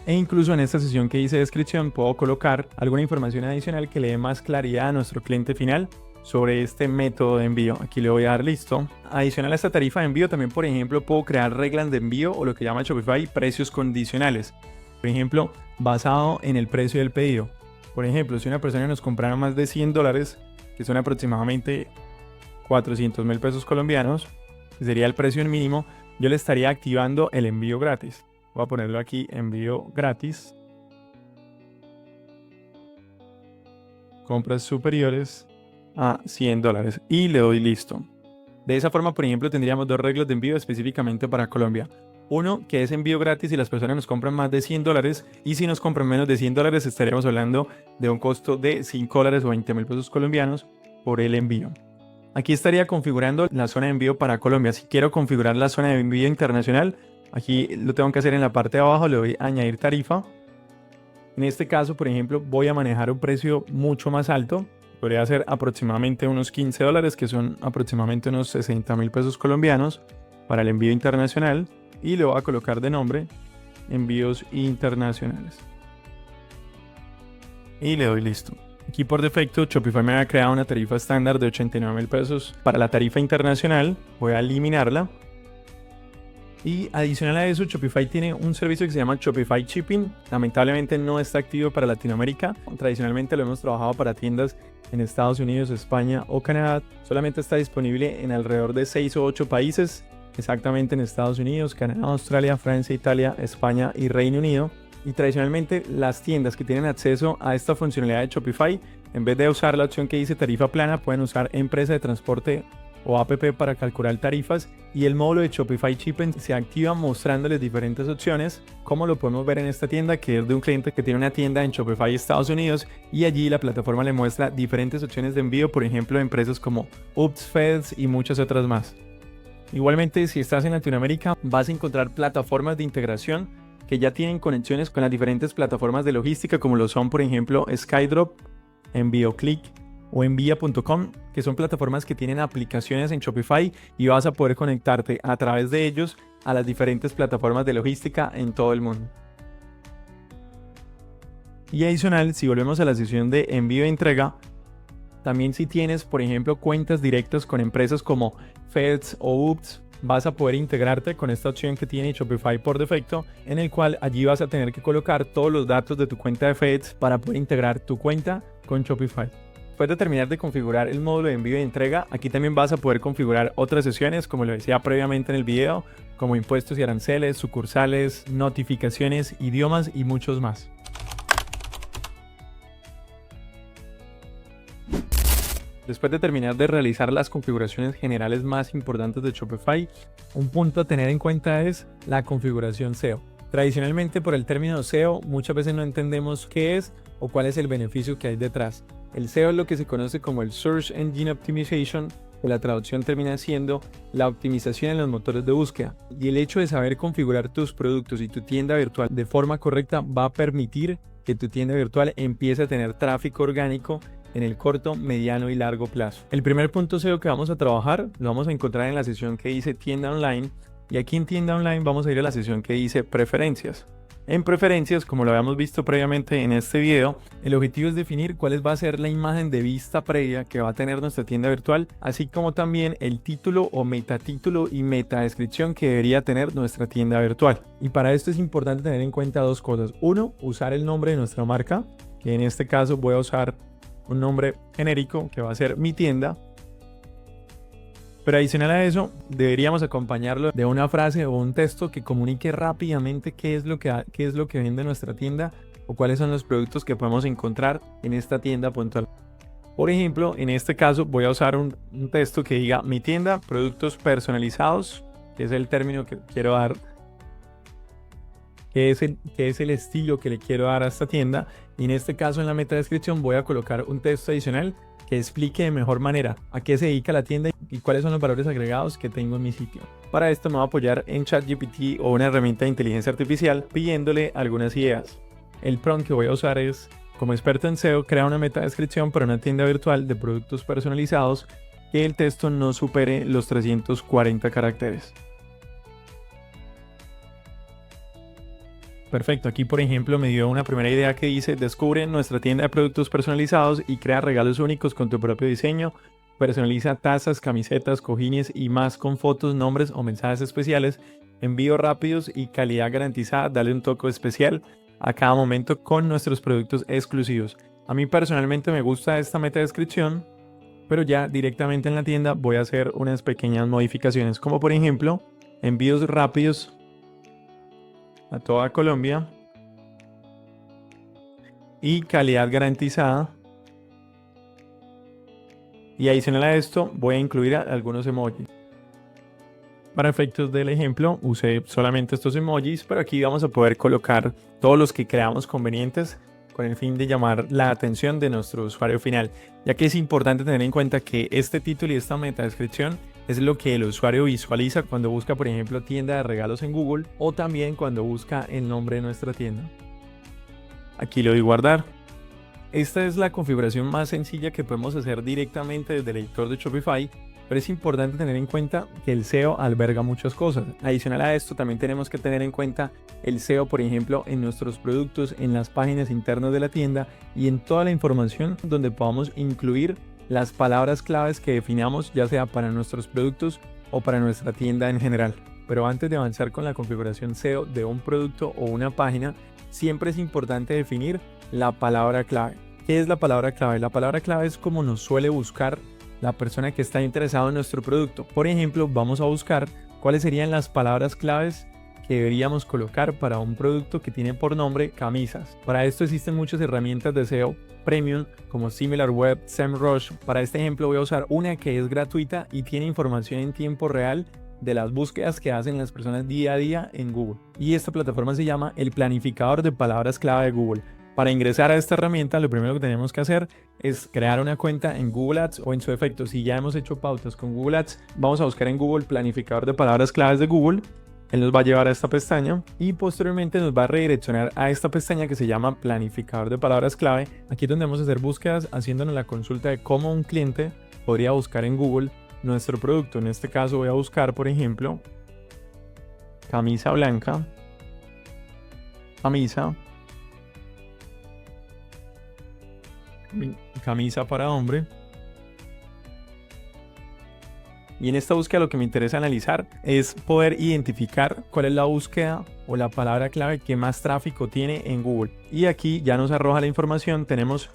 E incluso en esta sesión que dice descripción puedo colocar alguna información adicional que le dé más claridad a nuestro cliente final sobre este método de envío. Aquí le voy a dar listo. Adicional a esta tarifa de envío también por ejemplo puedo crear reglas de envío o lo que llama Shopify precios condicionales. Por ejemplo, basado en el precio del pedido. Por ejemplo, si una persona nos comprara más de $100, que son aproximadamente 400.000 pesos colombianos, que sería el precio mínimo, yo le estaría activando el envío gratis. Voy a ponerlo aquí, envío gratis. Compras superiores a $100 y le doy listo. De esa forma, por ejemplo, tendríamos dos reglas de envío específicamente para Colombia. Uno, que es envío gratis si las personas nos compran más de $100, y si nos compran menos de $100 estaríamos hablando de un costo de $5 o 20.000 pesos colombianos por el envío. Aquí estaría configurando la zona de envío para Colombia. Si quiero configurar la zona de envío internacional, aquí lo tengo que hacer en la parte de abajo, le doy a añadir tarifa. En este caso, por ejemplo, voy a manejar un precio mucho más alto. Podría ser aproximadamente unos $15, que son aproximadamente unos 60.000 pesos colombianos para el envío internacional. Y le voy a colocar de nombre envíos internacionales. Y le doy listo. Aquí por defecto Shopify me ha creado una tarifa estándar de 89.000 pesos para la tarifa internacional. Voy a eliminarla. Y adicional a eso, Shopify tiene un servicio que se llama Shopify Shipping. Lamentablemente no está activo para Latinoamérica. Tradicionalmente lo hemos trabajado para tiendas en Estados Unidos, España o Canadá. Solamente está disponible en alrededor de 6 o 8 países. Exactamente en Estados Unidos, Canadá, Australia, Francia, Italia, España y Reino Unido. Y tradicionalmente las tiendas que tienen acceso a esta funcionalidad de Shopify, en vez de usar la opción que dice tarifa plana, pueden usar empresa de transporte o app para calcular tarifas, y el módulo de Shopify Shipping se activa mostrándoles diferentes opciones, como lo podemos ver en esta tienda, que es de un cliente que tiene una tienda en Shopify Estados Unidos, y allí la plataforma le muestra diferentes opciones de envío, por ejemplo, de empresas como Ups, FedEx y muchas otras más. Igualmente, si estás en Latinoamérica, vas a encontrar plataformas de integración que ya tienen conexiones con las diferentes plataformas de logística, como lo son, por ejemplo, Skydrop, EnvíoClick o Envía.com, que son plataformas que tienen aplicaciones en Shopify y vas a poder conectarte a través de ellos a las diferentes plataformas de logística en todo el mundo. Y adicional, si volvemos a la sección de envío e entrega, también si tienes, por ejemplo, cuentas directas con empresas como FedEx o Ups, vas a poder integrarte con esta opción que tiene Shopify por defecto, en el cual allí vas a tener que colocar todos los datos de tu cuenta de FedEx para poder integrar tu cuenta con Shopify. Después de terminar de configurar el módulo de envío y entrega, aquí también vas a poder configurar otras sesiones, como lo decía previamente en el video, como impuestos y aranceles, sucursales, notificaciones, idiomas y muchos más. Después de terminar de realizar las configuraciones generales más importantes de Shopify, un punto a tener en cuenta es la configuración SEO. Tradicionalmente, por el término SEO, muchas veces no entendemos qué es o cuál es el beneficio que hay detrás. El SEO es lo que se conoce como el Search Engine Optimization, que la traducción termina siendo la optimización en los motores de búsqueda. Y el hecho de saber configurar tus productos y tu tienda virtual de forma correcta va a permitir que tu tienda virtual empiece a tener tráfico orgánico en el corto, mediano y largo plazo. El primer punto SEO que vamos a trabajar lo vamos a encontrar en la sección que dice tienda online, y aquí en tienda online vamos a ir a la sección que dice preferencias. En preferencias, como lo habíamos visto previamente en este video, el objetivo es definir cuál va a ser la imagen de vista previa que va a tener nuestra tienda virtual, así como también el título o metatítulo y metadescripción que debería tener nuestra tienda virtual. Y para esto es importante tener en cuenta dos cosas. Uno, usar el nombre de nuestra marca, que en este caso voy a usar un nombre genérico que va a ser mi tienda. Pero adicional a eso, deberíamos acompañarlo de una frase o un texto que comunique rápidamente qué es lo que vende nuestra tienda o cuáles son los productos que podemos encontrar en esta tienda puntual. Por ejemplo, en este caso voy a usar un texto que diga mi tienda, productos personalizados, que es el término que quiero dar, que es el estilo que le quiero dar a esta tienda. Y en este caso, en la metadescripción voy a colocar un texto adicional que explique de mejor manera a qué se dedica la tienda y cuáles son los valores agregados que tengo en mi sitio. Para esto me voy a apoyar en ChatGPT o una herramienta de inteligencia artificial pidiéndole algunas ideas. El prompt que voy a usar es: como experto en SEO, crea una metadescripción para una tienda virtual de productos personalizados que el texto no supere los 340 caracteres. Perfecto, aquí por ejemplo me dio una primera idea que dice: descubre nuestra tienda de productos personalizados y crea regalos únicos con tu propio diseño. Personaliza tazas, camisetas, cojines y más con fotos, nombres o mensajes especiales. Envíos rápidos y calidad garantizada. Dale un toque especial a cada momento con nuestros productos exclusivos. A mí personalmente me gusta esta metadescripción, pero ya directamente en la tienda voy a hacer unas pequeñas modificaciones, como por ejemplo envíos rápidos a toda Colombia y calidad garantizada. Y adicional a esto voy a incluir algunos emojis. Para efectos del ejemplo usé solamente estos emojis, pero aquí vamos a poder colocar todos los que creamos convenientes con el fin de llamar la atención de nuestro usuario final, ya que es importante tener en cuenta que este título y esta metadescripción es lo que el usuario visualiza cuando busca, por ejemplo, tienda de regalos en Google, o también cuando busca el nombre de nuestra tienda. Aquí le doy guardar. Esta es la configuración más sencilla que podemos hacer directamente desde el editor de Shopify, pero es importante tener en cuenta que el SEO alberga muchas cosas. Adicional a esto, también tenemos que tener en cuenta el SEO, por ejemplo, en nuestros productos, en las páginas internas de la tienda y en toda la información donde podamos incluir las palabras claves que definamos, ya sea para nuestros productos o para nuestra tienda en general. Pero antes de avanzar con la configuración SEO de un producto o una página, siempre es importante definir la palabra clave. ¿Qué es la palabra clave? La palabra clave es como nos suele buscar la persona que está interesada en nuestro producto. Por ejemplo, vamos a buscar cuáles serían las palabras claves que deberíamos colocar para un producto que tiene por nombre camisas. Para esto existen muchas herramientas de SEO Premium como SimilarWeb, SEMrush. Para este ejemplo voy a usar una que es gratuita y tiene información en tiempo real de las búsquedas que hacen las personas día a día en Google. Y esta plataforma se llama el planificador de palabras clave de Google. Para ingresar a esta herramienta, lo primero que tenemos que hacer es crear una cuenta en Google Ads o en su defecto, si ya hemos hecho pautas con Google Ads, vamos a buscar en Google planificador de palabras claves de Google. Él nos va a llevar a esta pestaña y posteriormente nos va a redireccionar a esta pestaña que se llama planificador de palabras clave. Aquí es donde vamos a hacer búsquedas haciéndonos la consulta de cómo un cliente podría buscar en Google nuestro producto. En este caso voy a buscar, por ejemplo, camisa blanca, camisa para hombre. Y en esta búsqueda lo que me interesa analizar es poder identificar cuál es la búsqueda o la palabra clave que más tráfico tiene en Google. Y aquí ya nos arroja la información. Tenemos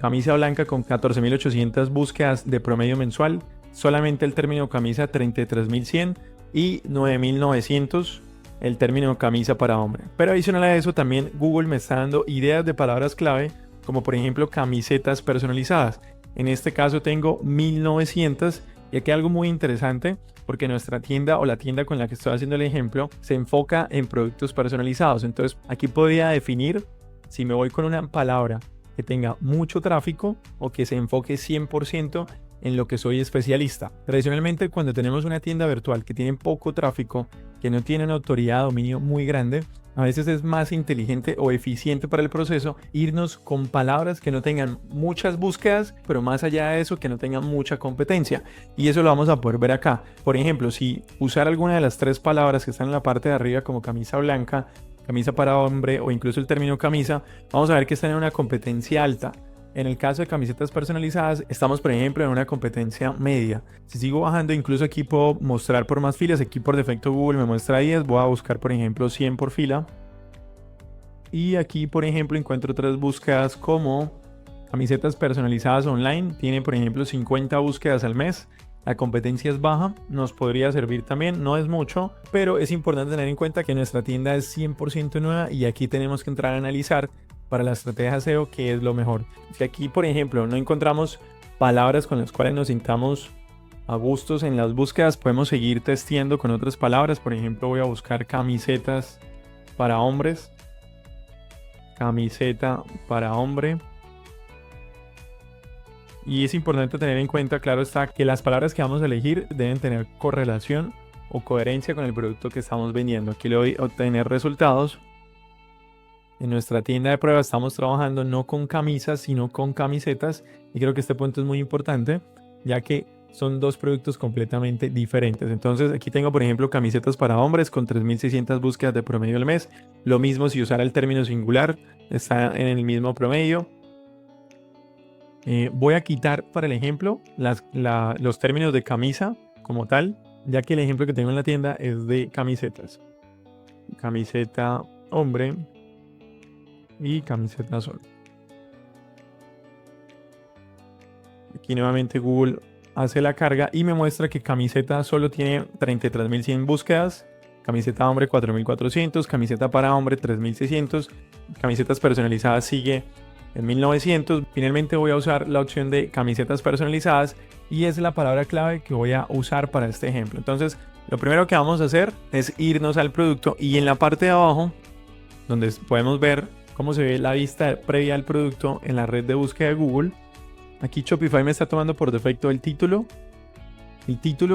camisa blanca con 14.800 búsquedas de promedio mensual. Solamente el término camisa 33.100 y 9.900 el término camisa para hombre. Pero adicional a eso también Google me está dando ideas de palabras clave como por ejemplo camisetas personalizadas. En este caso tengo 1.900. Y aquí algo muy interesante, porque nuestra tienda o la tienda con la que estoy haciendo el ejemplo se enfoca en productos personalizados. Entonces aquí podría definir si me voy con una palabra que tenga mucho tráfico o que se enfoque 100% en lo que soy especialista. Tradicionalmente, cuando tenemos una tienda virtual que tiene poco tráfico, que no tiene una autoridad de dominio muy grande, a veces es más inteligente o eficiente para el proceso irnos con palabras que no tengan muchas búsquedas, pero más allá de eso que no tengan mucha competencia. Y eso lo vamos a poder ver acá. Por ejemplo, si usar alguna de las 3 palabras que están en la parte de arriba como camisa blanca, camisa para hombre o incluso el término camisa, vamos a ver que están en una competencia alta. En el caso de camisetas personalizadas, estamos por ejemplo en una competencia media. Si sigo bajando, incluso aquí puedo mostrar por más filas. Aquí por defecto Google me muestra 10. Voy a buscar por ejemplo 100 por fila. Y aquí por ejemplo encuentro otras búsquedas como camisetas personalizadas online. Tiene por ejemplo 50 búsquedas al mes. La competencia es baja, nos podría servir también, no es mucho, pero es importante tener en cuenta que nuestra tienda es 100% nueva y aquí tenemos que entrar a analizar para la estrategia SEO qué es lo mejor. Si aquí por ejemplo no encontramos palabras con las cuales nos sintamos a gustos en las búsquedas, podemos seguir testeando con otras palabras. Por ejemplo voy a buscar camisetas para hombres, camiseta para hombre. Y es importante tener en cuenta, claro está, que las palabras que vamos a elegir deben tener correlación o coherencia con el producto que estamos vendiendo. Aquí le doy a obtener resultados. En nuestra tienda de pruebas estamos trabajando no con camisas, sino con camisetas. Y creo que este punto es muy importante, ya que son 2 productos completamente diferentes. Entonces aquí tengo, por ejemplo, camisetas para hombres con 3.600 búsquedas de promedio al mes. Lo mismo si usara el término singular, está en el mismo promedio. Voy a quitar para el ejemplo los términos de camisa como tal, ya que el ejemplo que tengo en la tienda es de camisetas. Camiseta hombre y camiseta solo. Aquí nuevamente Google hace la carga y me muestra que camiseta solo tiene 33.100 búsquedas. Camiseta hombre 4.400, camiseta para hombre 3.600, camisetas personalizadas sigue en 1.900. Finalmente voy a usar la opción de camisetas personalizadas y es la palabra clave que voy a usar para este ejemplo. Entonces lo primero que vamos a hacer es irnos al producto y en la parte de abajo donde podemos ver cómo se ve la vista previa al producto en la red de búsqueda de Google, aquí Shopify me está tomando por defecto el título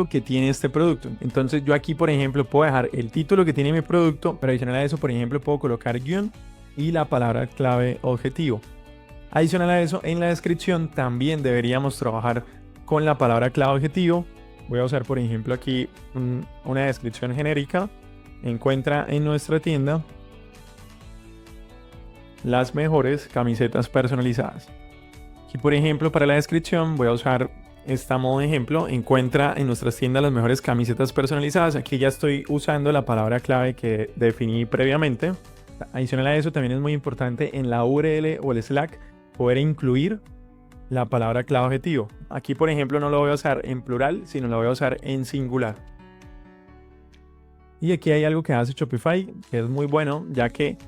que tiene este producto. Entonces yo aquí por ejemplo puedo dejar el título que tiene mi producto, pero adicional a eso por ejemplo puedo colocar guión y la palabra clave objetivo. Adicional a eso, en la descripción también deberíamos trabajar con la palabra clave objetivo. Voy a usar por ejemplo aquí una descripción genérica. Encuentra en nuestra tienda las mejores camisetas personalizadas. Aquí por ejemplo para la descripción voy a usar esta modo de ejemplo. Encuentra en nuestras tiendas las mejores camisetas personalizadas. Aquí ya estoy usando la palabra clave que definí previamente. Adicional a eso también es muy importante en la URL o el Slack poder incluir la palabra clave objetivo. Aquí por ejemplo no lo voy a usar en plural, sino lo voy a usar en singular. Y aquí hay algo que hace Shopify que es muy bueno, ya que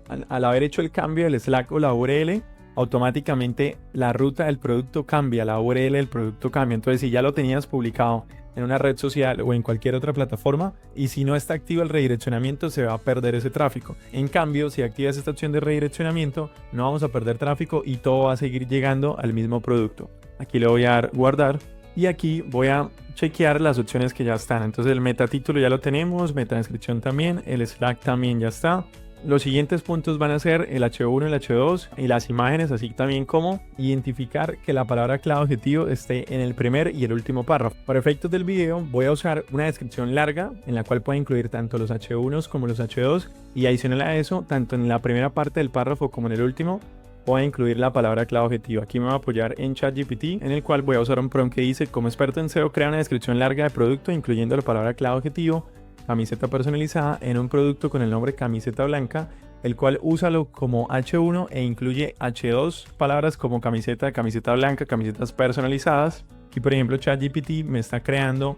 al haber hecho el cambio del Slack o la URL, automáticamente la ruta del producto cambia, la URL del producto cambia. Entonces, si ya lo tenías publicado en una red social o en cualquier otra plataforma, y si no está activo el redireccionamiento, se va a perder ese tráfico. En cambio, si activas esta opción de redireccionamiento, no vamos a perder tráfico y todo va a seguir llegando al mismo producto. Aquí le voy a dar guardar y aquí voy a chequear las opciones que ya están. Entonces el metatítulo ya lo tenemos, metadescripción también, el Slack también ya está. Los siguientes puntos van a ser el H1, el H2 y las imágenes, así también como identificar que la palabra clave objetivo esté en el primer y el último párrafo. Para efectos del video voy a usar una descripción larga en la cual puedo incluir tanto los H1 como los H2 y adicional a eso, tanto en la primera parte del párrafo como en el último, voy a incluir la palabra clave objetivo. Aquí me voy a apoyar en ChatGPT, en el cual voy a usar un prompt que dice: como experto en SEO, crea una descripción larga de producto incluyendo la palabra clave objetivo, camiseta personalizada en un producto con el nombre camiseta blanca, el cual úsalo como H1 e incluye H2 palabras como camiseta, camiseta blanca, camisetas personalizadas. Aquí por ejemplo ChatGPT me está creando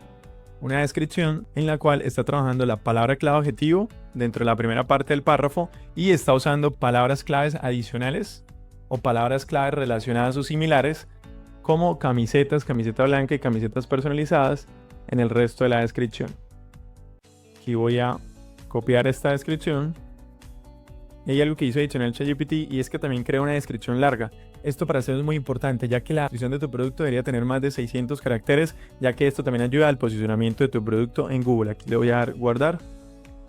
una descripción en la cual está trabajando la palabra clave objetivo dentro de la primera parte del párrafo y está usando palabras claves adicionales o palabras claves relacionadas o similares como camisetas, camiseta blanca y camisetas personalizadas en el resto de la descripción. Aquí voy a copiar esta descripción. Y hay algo que hizo adicional ChatGPT y es que también crea una descripción larga. Esto para SEO es muy importante, ya que la descripción de tu producto debería tener más de 600 caracteres, ya que esto también ayuda al posicionamiento de tu producto en Google. Aquí le voy a dar guardar.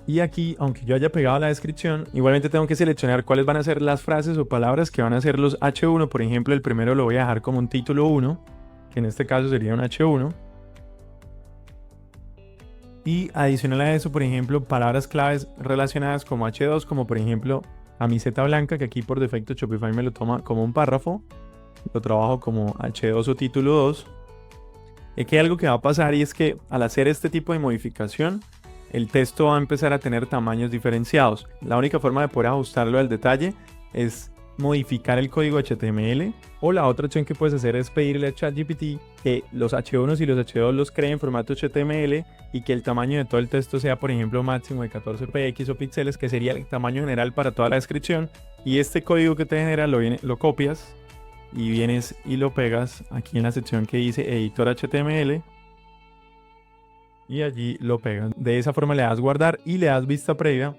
Y aquí, aunque yo haya pegado la descripción, igualmente tengo que seleccionar cuáles van a ser las frases o palabras que van a ser los H1. Por ejemplo, el primero lo voy a dejar como un título 1, que en este caso sería un H1. Y adicional a eso, por ejemplo, palabras claves relacionadas como H2, como por ejemplo camiseta blanca, que aquí por defecto Shopify me lo toma como un párrafo. Lo trabajo como H2 o título 2. Y aquí hay algo que va a pasar y es que al hacer este tipo de modificación, el texto va a empezar a tener tamaños diferenciados. La única forma de poder ajustarlo al detalle es modificar el código HTML, o la otra opción que puedes hacer es pedirle a ChatGPT que los H1 y los H2 los cree en formato HTML y que el tamaño de todo el texto sea por ejemplo máximo de 14 px o píxeles, que sería el tamaño general para toda la descripción, y este código que te genera lo copias y vienes y lo pegas aquí en la sección que dice editor HTML y allí lo pegas. De esa forma le das guardar y le das vista previa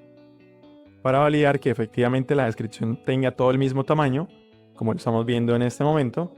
para validar que efectivamente la descripción tenga todo el mismo tamaño, como lo estamos viendo en este momento.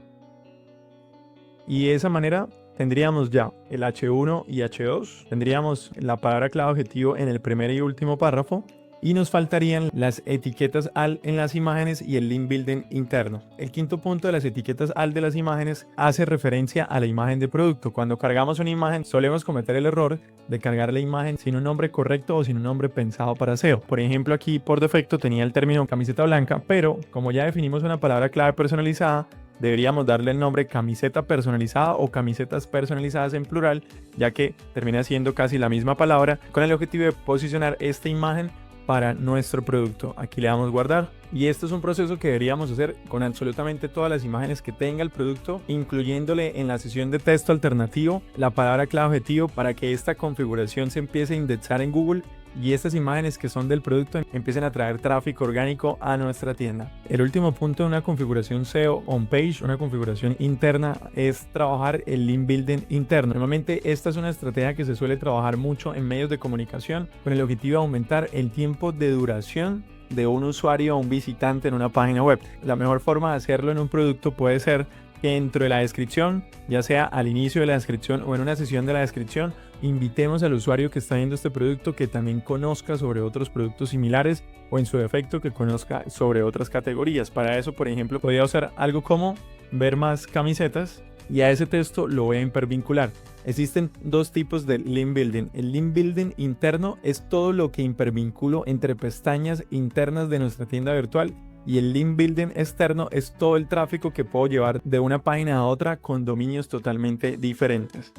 Y de esa manera tendríamos ya el H1 y H2, tendríamos la palabra clave objetivo en el primer y último párrafo, y nos faltarían las etiquetas AL en las imágenes y el link building interno. El quinto punto de las etiquetas AL de las imágenes hace referencia a la imagen de producto. Cuando cargamos una imagen solemos cometer el error de cargar la imagen sin un nombre correcto o sin un nombre pensado para SEO. Por ejemplo, aquí por defecto tenía el término camiseta blanca, pero como ya definimos una palabra clave personalizada, deberíamos darle el nombre camiseta personalizada o camisetas personalizadas en plural, ya que termina siendo casi la misma palabra, con el objetivo de posicionar esta imagen para nuestro producto. Aquí le damos guardar y esto es un proceso que deberíamos hacer con absolutamente todas las imágenes que tenga el producto, incluyéndole en la sesión de texto alternativo la palabra clave objetivo para que esta configuración se empiece a indexar en Google y estas imágenes que son del producto empiecen a traer tráfico orgánico a nuestra tienda. El último punto de una configuración SEO on page, una configuración interna, es trabajar el link building interno. Normalmente esta es una estrategia que se suele trabajar mucho en medios de comunicación con el objetivo de aumentar el tiempo de duración de un usuario o un visitante en una página web. La mejor forma de hacerlo en un producto puede ser que dentro de la descripción, ya sea al inicio de la descripción o en una sesión de la descripción, invitemos al usuario que está viendo este producto que también conozca sobre otros productos similares o en su defecto que conozca sobre otras categorías. Para eso, por ejemplo, podría usar algo como ver más camisetas y a ese texto lo voy a hipervincular. Existen dos tipos de link building. El link building interno es todo lo que hipervinculo entre pestañas internas de nuestra tienda virtual, y el link building externo es todo el tráfico que puedo llevar de una página a otra con dominios totalmente diferentes.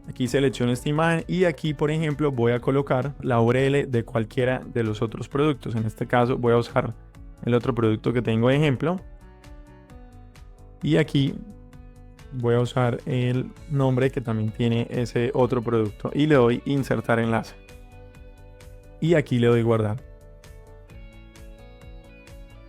Aquí selecciono esta imagen y aquí, por ejemplo, voy a colocar la URL de cualquiera de los otros productos. En este caso voy a usar el otro producto que tengo de ejemplo. Y aquí voy a usar el nombre que también tiene ese otro producto y le doy insertar enlace. y aquí le doy guardar.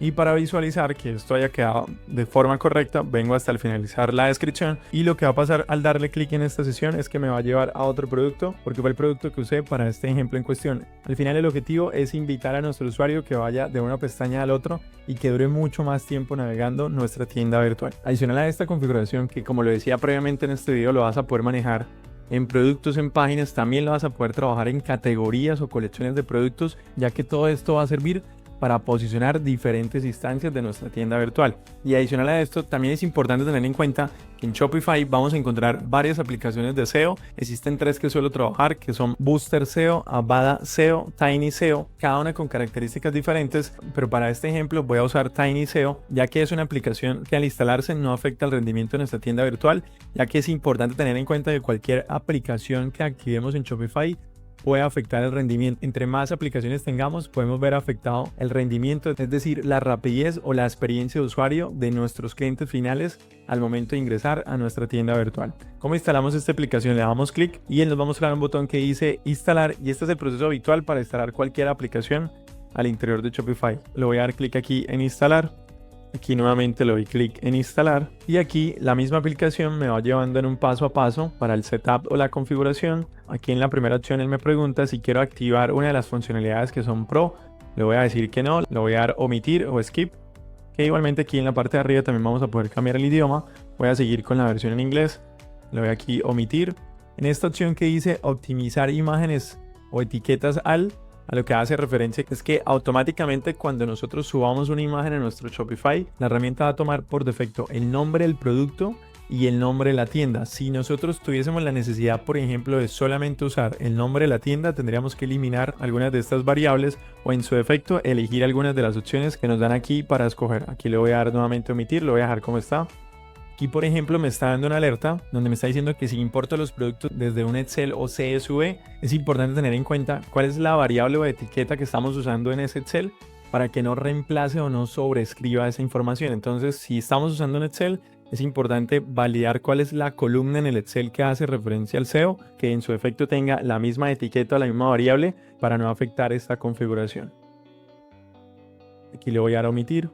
Y para visualizar que esto haya quedado de forma correcta, vengo hasta el finalizar la descripción y lo que va a pasar al darle clic en esta sesión es que me va a llevar a otro producto, porque fue el producto que usé para este ejemplo en cuestión. Al final el objetivo es invitar a nuestro usuario que vaya de una pestaña al otro y que dure mucho más tiempo navegando nuestra tienda virtual. Adicional a esta configuración, que como lo decía previamente en este video, lo vas a poder manejar en productos, en páginas, también lo vas a poder trabajar en categorías o colecciones de productos, ya que todo esto va a servir para posicionar diferentes instancias de nuestra tienda virtual. Y adicional a esto, también es importante tener en cuenta que en Shopify vamos a encontrar varias aplicaciones de SEO. Existen 3 que suelo trabajar, que son Booster SEO, Avada SEO, Tiny SEO, cada una con características diferentes, pero para este ejemplo voy a usar Tiny SEO, ya que es una aplicación que al instalarse no afecta el rendimiento de nuestra tienda virtual, ya que es importante tener en cuenta que cualquier aplicación que activemos en Shopify puede afectar el rendimiento. Entre más aplicaciones tengamos, podemos ver afectado el rendimiento, es decir, la rapidez o la experiencia de usuario de nuestros clientes finales al momento de ingresar a nuestra tienda virtual. ¿Cómo instalamos esta aplicación? Le damos clic y él nos va a mostrar un botón que dice instalar, y este es el proceso habitual para instalar cualquier aplicación al interior de Shopify. Le voy a dar clic aquí en instalar. Aquí nuevamente le doy clic en instalar y aquí la misma aplicación me va llevando en un paso a paso para el setup o la configuración. Aquí en la primera opción él me pregunta si quiero activar una de las funcionalidades que son Pro. Le voy a decir que no, le voy a dar omitir o skip. Que igualmente aquí en la parte de arriba también vamos a poder cambiar el idioma. Voy a seguir con la versión en inglés. Le doy aquí omitir. En esta opción que dice optimizar imágenes o etiquetas a lo que hace referencia es que automáticamente cuando nosotros subamos una imagen en nuestro Shopify, la herramienta va a tomar por defecto el nombre del producto y el nombre de la tienda. Si nosotros tuviésemos la necesidad, por ejemplo, de solamente usar el nombre de la tienda, tendríamos que eliminar algunas de estas variables o en su defecto elegir algunas de las opciones que nos dan aquí para escoger. Aquí le voy a dar nuevamente omitir, lo voy a dejar como está. Aquí, por ejemplo, me está dando una alerta donde me está diciendo que si importo los productos desde un Excel o CSV, es importante tener en cuenta cuál es la variable o etiqueta que estamos usando en ese Excel para que no reemplace o no sobrescriba esa información. Entonces, si estamos usando un Excel, es importante validar cuál es la columna en el Excel que hace referencia al SEO, que en su efecto tenga la misma etiqueta o la misma variable para no afectar esta configuración. Aquí le voy a dar a omitir.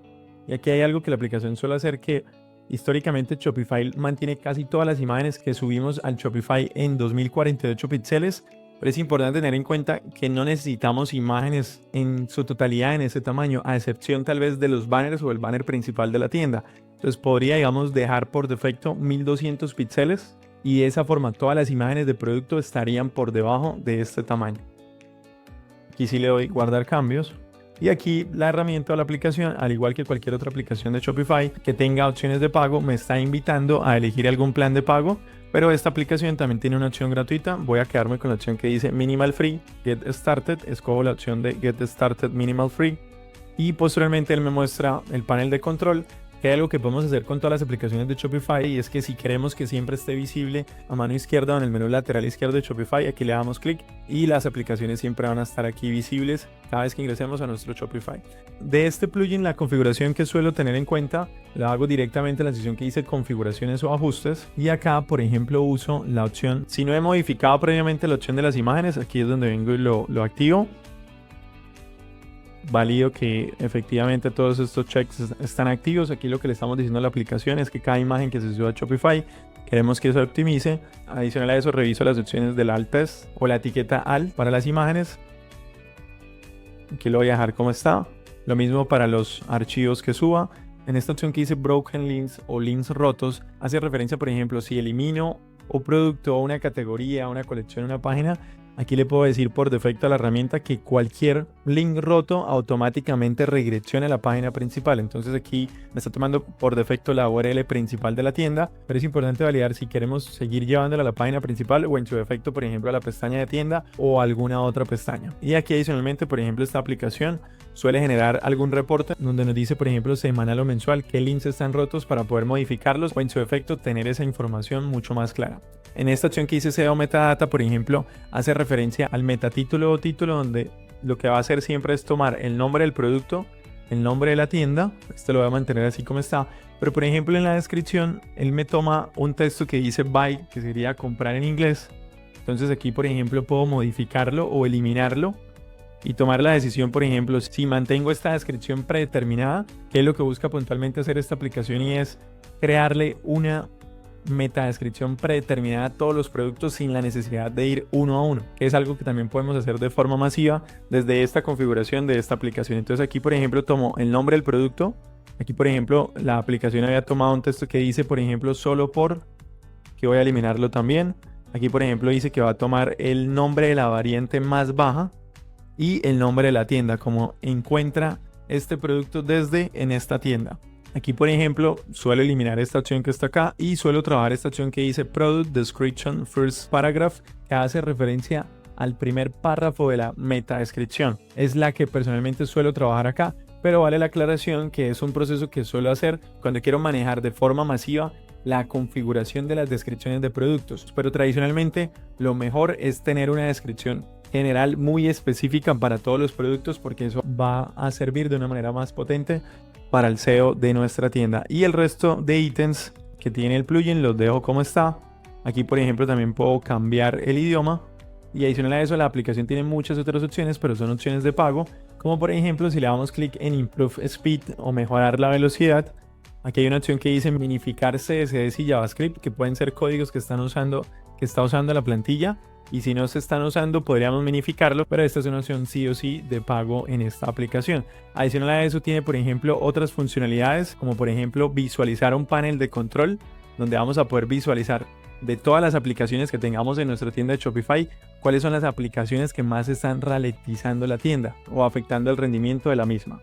Y aquí hay algo que la aplicación suele hacer, que históricamente Shopify mantiene casi todas las imágenes que subimos al Shopify en 2048 píxeles, pero es importante tener en cuenta que no necesitamos imágenes en su totalidad en ese tamaño, a excepción tal vez de los banners o el banner principal de la tienda. Entonces podría, digamos, dejar por defecto 1200 píxeles y de esa forma todas las imágenes de producto estarían por debajo de este tamaño. Aquí sí le doy guardar cambios. Y aquí la herramienta o la aplicación, al igual que cualquier otra aplicación de Shopify que tenga opciones de pago, me está invitando a elegir algún plan de pago, pero esta aplicación también tiene una opción gratuita. Voy a quedarme con la opción que dice Minimal Free, Get Started. Escojo la opción de Get Started Minimal Free y posteriormente él me muestra el panel de control, que hay algo que podemos hacer con todas las aplicaciones de Shopify, y es que si queremos que siempre esté visible a mano izquierda o en el menú lateral izquierdo de Shopify, aquí le damos clic y las aplicaciones siempre van a estar aquí visibles cada vez que ingresemos a nuestro Shopify. De este plugin, la configuración que suelo tener en cuenta la hago directamente en la sección que dice configuraciones o ajustes, y acá por ejemplo uso la opción, si no he modificado previamente la opción de las imágenes, aquí es donde vengo y lo activo. Valido que efectivamente todos estos checks están activos. Aquí lo que le estamos diciendo a la aplicación es que cada imagen que se suba a Shopify queremos que eso optimice. Adicional a eso, reviso las opciones del alt test o la etiqueta alt para las imágenes. Aquí lo voy a dejar como está. Lo mismo para los archivos que suba. En esta opción que dice broken links o links rotos, hace referencia, por ejemplo, si elimino un producto o una categoría, una colección, una página, aquí le puedo decir por defecto a la herramienta que cualquier link roto automáticamente regresione a la página principal. Entonces aquí me está tomando por defecto la URL principal de la tienda, pero es importante validar si queremos seguir llevándola a la página principal o en su defecto, por ejemplo, a la pestaña de tienda o alguna otra pestaña. Y aquí adicionalmente, por ejemplo, esta aplicación suele generar algún reporte donde nos dice, por ejemplo, semanal o mensual qué links están rotos para poder modificarlos o en su defecto tener esa información mucho más clara. En esta opción que dice SEO Metadata, por ejemplo, hace referencia al metatítulo o título, donde lo que va a hacer siempre es tomar el nombre del producto, el nombre de la tienda. Este lo voy a mantener así como está, pero por ejemplo en la descripción él me toma un texto que dice buy, que sería comprar en inglés. Entonces aquí, por ejemplo, puedo modificarlo o eliminarlo y tomar la decisión, por ejemplo, si mantengo esta descripción predeterminada, que es lo que busca puntualmente hacer esta aplicación, y es crearle una metadescripción predeterminada a todos los productos sin la necesidad de ir uno a uno, que es algo que también podemos hacer de forma masiva desde esta configuración de esta aplicación. Entonces aquí, por ejemplo, tomo el nombre del producto. Aquí, por ejemplo, la aplicación había tomado un texto que dice, por ejemplo, solo por, que voy a eliminarlo también. Aquí, por ejemplo, dice que va a tomar el nombre de la variante más baja y el nombre de la tienda, como encuentra este producto desde en esta tienda. Aquí, por ejemplo, suelo eliminar esta opción que está acá y suelo trabajar esta opción que dice Product Description First Paragraph, que hace referencia al primer párrafo de la metadescripción. Es la que personalmente suelo trabajar acá, pero vale la aclaración que es un proceso que suelo hacer cuando quiero manejar de forma masiva la configuración de las descripciones de productos. Pero tradicionalmente lo mejor es tener una descripción general muy específica para todos los productos, porque eso va a servir de una manera más potente para el SEO de nuestra tienda. Y el resto de ítems que tiene el plugin los dejo como está. Aquí, por ejemplo, también puedo cambiar el idioma, y adicional a eso la aplicación tiene muchas otras opciones, pero son opciones de pago, como por ejemplo si le damos clic en Improve Speed o mejorar la velocidad. Aquí hay una opción que dice minificar CSS y JavaScript, que pueden ser códigos que está usando la plantilla, y si no se están usando podríamos minificarlo, pero esta es una opción sí o sí de pago en esta aplicación. Adicional a eso tiene, por ejemplo, otras funcionalidades, como por ejemplo visualizar un panel de control, donde vamos a poder visualizar de todas las aplicaciones que tengamos en nuestra tienda de Shopify, cuáles son las aplicaciones que más están ralentizando la tienda o afectando el rendimiento de la misma.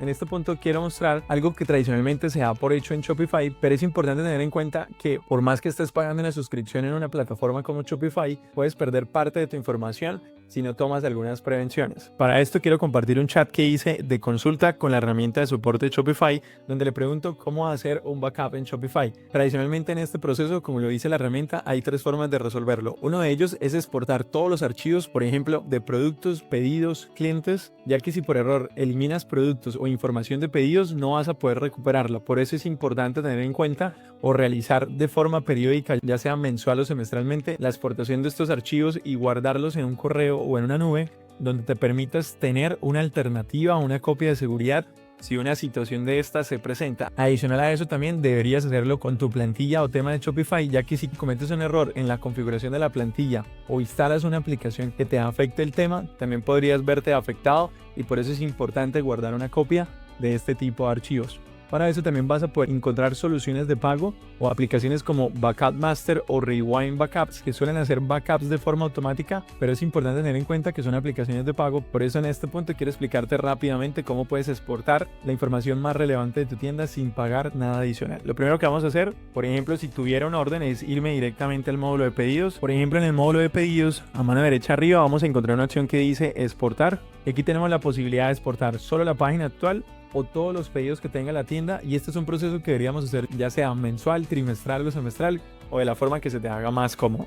En este punto quiero mostrar algo que tradicionalmente se da por hecho en Shopify, pero es importante tener en cuenta que por más que estés pagando una suscripción en una plataforma como Shopify, puedes perder parte de tu información si no tomas algunas prevenciones. Para esto quiero compartir un chat que hice de consulta con la herramienta de soporte de Shopify, donde le pregunto cómo hacer un backup en Shopify. Tradicionalmente en este proceso, como lo dice la herramienta, hay 3 formas de resolverlo. Uno de ellos es exportar todos los archivos, por ejemplo, de productos, pedidos, clientes, ya que si por error eliminas productos o información de pedidos, no vas a poder recuperarlo. Por eso es importante tener en cuenta o realizar de forma periódica, ya sea mensual o semestralmente, la exportación de estos archivos y guardarlos en un correo o en una nube donde te permitas tener una alternativa, una copia de seguridad si una situación de esta se presenta. Adicional a eso, también deberías hacerlo con tu plantilla o tema de Shopify, ya que si cometes un error en la configuración de la plantilla o instalas una aplicación que te afecte el tema, también podrías verte afectado, y por eso es importante guardar una copia de este tipo de archivos. Para eso también vas a poder encontrar soluciones de pago o aplicaciones como Backup Master o Rewind Backups, que suelen hacer backups de forma automática, pero es importante tener en cuenta que son aplicaciones de pago. Por eso en este punto quiero explicarte rápidamente cómo puedes exportar la información más relevante de tu tienda sin pagar nada adicional. Lo primero que vamos a hacer, por ejemplo, si tuviera un orden, es irme directamente al módulo de pedidos. Por ejemplo, en el módulo de pedidos, a mano derecha arriba, vamos a encontrar una opción que dice exportar. Y aquí tenemos la posibilidad de exportar solo la página actual o todos los pedidos que tenga la tienda, y este es un proceso que deberíamos hacer ya sea mensual, trimestral o semestral, o de la forma que se te haga más cómodo.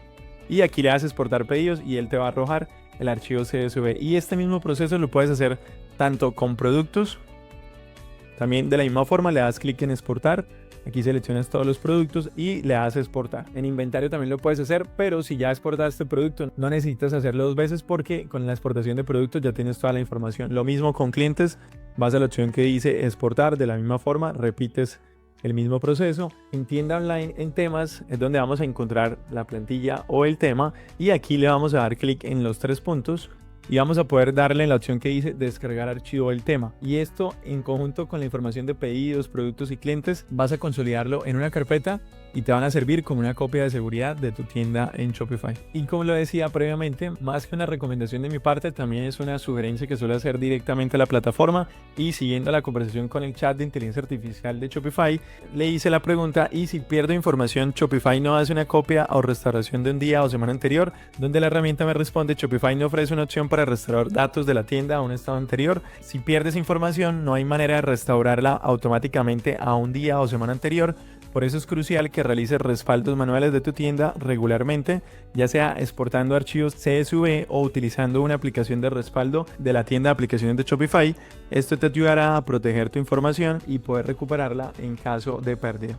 Y aquí le das exportar pedidos y él te va a arrojar el archivo CSV, y este mismo proceso lo puedes hacer tanto con productos. También de la misma forma le das clic en exportar, aquí seleccionas todos los productos y le das exportar. En inventario también lo puedes hacer, pero si ya exportaste producto no necesitas hacerlo 2 veces, porque con la exportación de productos ya tienes toda la información. Lo mismo con clientes, vas a la opción que dice exportar, de la misma forma repites el mismo proceso. En tienda online, en temas, es donde vamos a encontrar la plantilla o el tema, y aquí le vamos a dar clic en los 3 puntos y vamos a poder darle la opción que dice descargar archivo del tema, y esto en conjunto con la información de pedidos, productos y clientes vas a consolidarlo en una carpeta y te van a servir como una copia de seguridad de tu tienda en Shopify. Y como lo decía previamente, más que una recomendación de mi parte, también es una sugerencia que suele hacer directamente a la plataforma, y siguiendo la conversación con el chat de inteligencia artificial de Shopify, le hice la pregunta: ¿y si pierdo información, Shopify no hace una copia o restauración de un día o semana anterior? Donde la herramienta me responde: Shopify no ofrece una opción para restaurar datos de la tienda a un estado anterior. Si pierdes información, no hay manera de restaurarla automáticamente a un día o semana anterior. Por eso es crucial que realices respaldos manuales de tu tienda regularmente, ya sea exportando archivos CSV o utilizando una aplicación de respaldo de la tienda de aplicaciones de Shopify. Esto te ayudará a proteger tu información y poder recuperarla en caso de pérdida.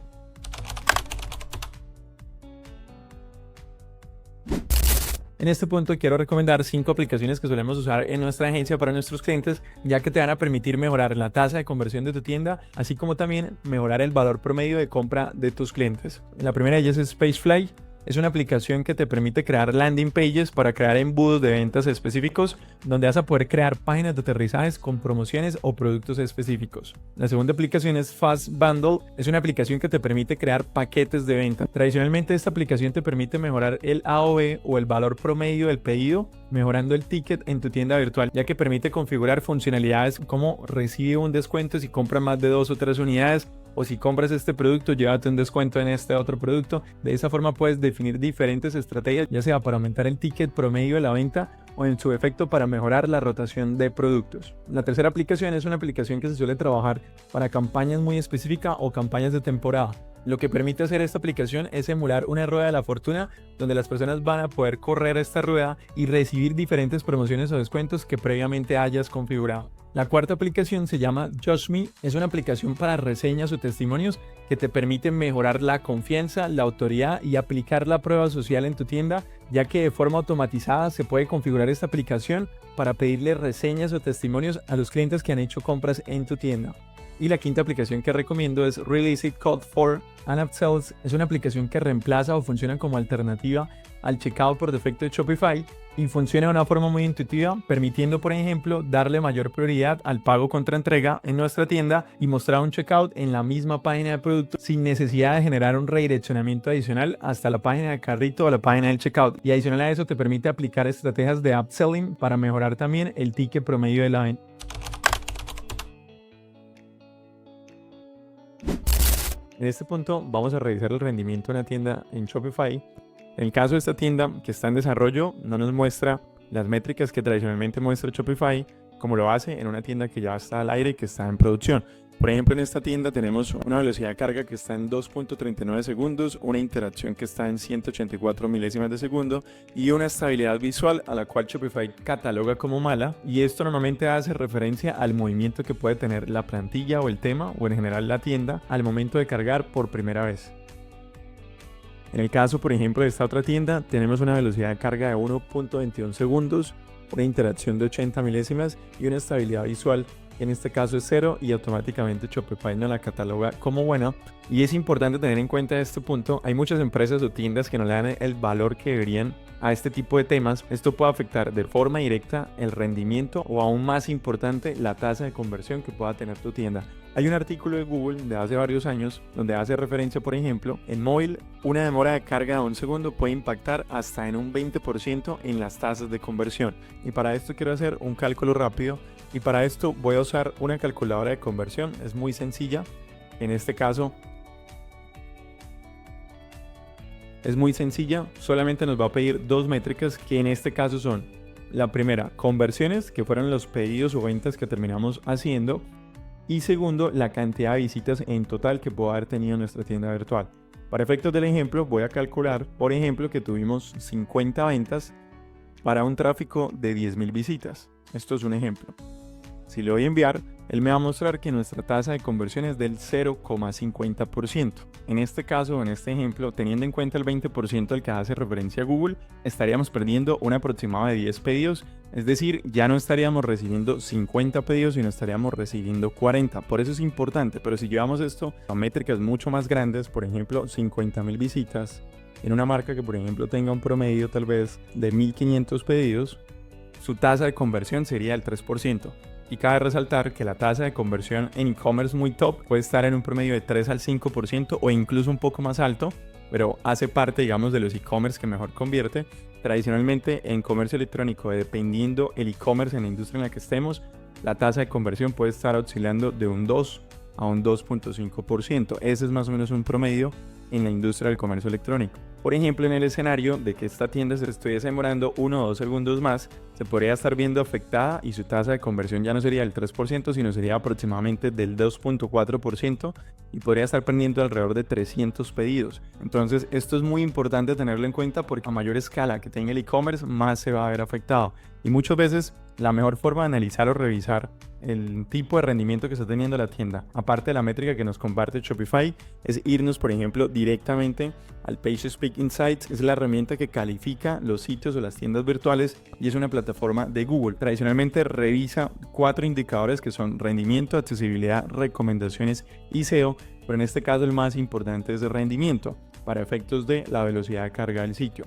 En este punto quiero recomendar 5 aplicaciones que solemos usar en nuestra agencia para nuestros clientes, ya que te van a permitir mejorar la tasa de conversión de tu tienda, así como también mejorar el valor promedio de compra de tus clientes. La primera de ellas es Spacefly. Es una aplicación que te permite crear landing pages para crear embudos de ventas específicos, donde vas a poder crear páginas de aterrizajes con promociones o productos específicos. La segunda aplicación es Fast Bundle. Es una aplicación que te permite crear paquetes de venta. Tradicionalmente esta aplicación te permite mejorar el AOV o el valor promedio del pedido, mejorando el ticket en tu tienda virtual, ya que permite configurar funcionalidades como recibe un descuento si compras más de 2 o 3 unidades, o si compras este producto, llévate un descuento en este otro producto. De esa forma puedes definir diferentes estrategias, ya sea para aumentar el ticket promedio de la venta o en su efecto para mejorar la rotación de productos. La tercera aplicación es una aplicación que se suele trabajar para campañas muy específicas o campañas de temporada. Lo que permite hacer esta aplicación es emular una rueda de la fortuna, donde las personas van a poder correr esta rueda y recibir diferentes promociones o descuentos que previamente hayas configurado. La cuarta aplicación se llama Just Me. Es una aplicación para reseñas o testimonios que te permite mejorar la confianza, la autoridad y aplicar la prueba social en tu tienda, ya que de forma automatizada se puede configurar esta aplicación para pedirle reseñas o testimonios a los clientes que han hecho compras en tu tienda. Y la quinta aplicación que recomiendo es Release It Code for and Upsells. Es una aplicación que reemplaza o funciona como alternativa al checkout por defecto de Shopify y funciona de una forma muy intuitiva, permitiendo, por ejemplo, darle mayor prioridad al pago contra entrega en nuestra tienda y mostrar un checkout en la misma página de producto sin necesidad de generar un redireccionamiento adicional hasta la página de carrito o la página del checkout. Y adicional a eso te permite aplicar estrategias de upselling para mejorar también el ticket promedio de la venta. En este punto vamos a revisar el rendimiento de una tienda en Shopify. En el caso de esta tienda que está en desarrollo, no nos muestra las métricas que tradicionalmente muestra Shopify, como lo hace en una tienda que ya está al aire y que está en producción. Por ejemplo, en esta tienda tenemos una velocidad de carga que está en 2.39 segundos, una interacción que está en 184 milésimas de segundo y una estabilidad visual a la cual Shopify cataloga como mala, y esto normalmente hace referencia al movimiento que puede tener la plantilla o el tema o en general la tienda al momento de cargar por primera vez. En el caso, por ejemplo, de esta otra tienda, tenemos una velocidad de carga de 1.21 segundos, una interacción de 80 milésimas y una estabilidad visual que en este caso es 0, y automáticamente Shopify nos la cataloga como buena. Y es importante tener en cuenta este punto, hay muchas empresas o tiendas que no le dan el valor que deberían a este tipo de temas. Esto puede afectar de forma directa el rendimiento o, aún más importante, la tasa de conversión que pueda tener tu tienda. Hay un artículo de Google de hace varios años donde hace referencia, por ejemplo, en móvil, una demora de carga de 1 segundo puede impactar hasta en un 20% en las tasas de conversión. Y para esto quiero hacer un cálculo rápido, y para esto voy a usar una calculadora de conversión. Es muy sencilla. En este caso es muy sencilla, solamente nos va a pedir 2 métricas, que en este caso son: la primera, conversiones, que fueron los pedidos o ventas que terminamos haciendo, y segundo, la cantidad de visitas en total que pudo haber tenido nuestra tienda virtual. Para efectos del ejemplo, voy a calcular, por ejemplo, que tuvimos 50 ventas para un tráfico de 10.000 visitas. Esto es un ejemplo. Si le doy a enviar, él me va a mostrar que nuestra tasa de conversión es del 0,50%. En este caso, en este ejemplo, teniendo en cuenta el 20% al que hace referencia a Google, estaríamos perdiendo un aproximado de 10 pedidos, es decir, ya no estaríamos recibiendo 50 pedidos, sino estaríamos recibiendo 40. Por eso es importante, pero si llevamos esto a métricas mucho más grandes, por ejemplo, 50.000 visitas, en una marca que, por ejemplo, tenga un promedio tal vez de 1.500 pedidos, su tasa de conversión sería el 3%. Y cabe resaltar que la tasa de conversión en e-commerce muy top puede estar en un promedio de 3 al 5% o incluso un poco más alto, pero hace parte, digamos, de los e-commerce que mejor convierte. Tradicionalmente en comercio electrónico, dependiendo el e-commerce en la industria en la que estemos, la tasa de conversión puede estar oscilando de un 2 a un 2.5%. Ese es más o menos un promedio en la industria del comercio electrónico. Por ejemplo, en el escenario de que esta tienda se estuviese demorando 1 o 2 segundos más, se podría estar viendo afectada y su tasa de conversión ya no sería del 3%, sino sería aproximadamente del 2.4%, y podría estar perdiendo alrededor de 300 pedidos. Entonces, esto es muy importante tenerlo en cuenta, porque a mayor escala que tenga el e-commerce, más se va a ver afectado. Y muchas veces la mejor forma de analizar o revisar el tipo de rendimiento que está teniendo la tienda, aparte de la métrica que nos comparte Shopify, es irnos, por ejemplo, directamente al PageSpeed Insights. Es la herramienta que califica los sitios o las tiendas virtuales y es una plataforma de Google. Tradicionalmente revisa 4 indicadores que son rendimiento, accesibilidad, recomendaciones y SEO, pero en este caso el más importante es el rendimiento para efectos de la velocidad de carga del sitio.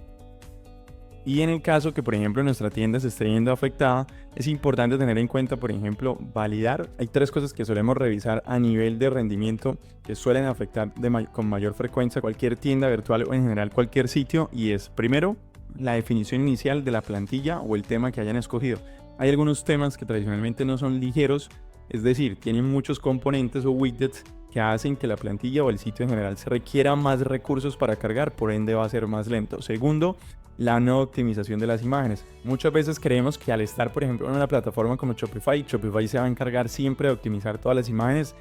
Y en el caso que, por ejemplo, nuestra tienda se esté viendo afectada, es importante tener en cuenta, por ejemplo, validar. Hay 3 cosas que solemos revisar a nivel de rendimiento que suelen afectar con mayor frecuencia cualquier tienda virtual o en general cualquier sitio, y es, primero, la definición inicial de la plantilla o el tema que hayan escogido. Hay algunos temas que tradicionalmente no son ligeros, es decir, tienen muchos componentes o widgets que hacen que la plantilla o el sitio en general se requiera más recursos para cargar, por ende va a ser más lento. Segundo, la no optimización de las imágenes. Muchas veces creemos que al estar, por ejemplo, en una plataforma como Shopify se va a encargar siempre de optimizar todas las imágenes.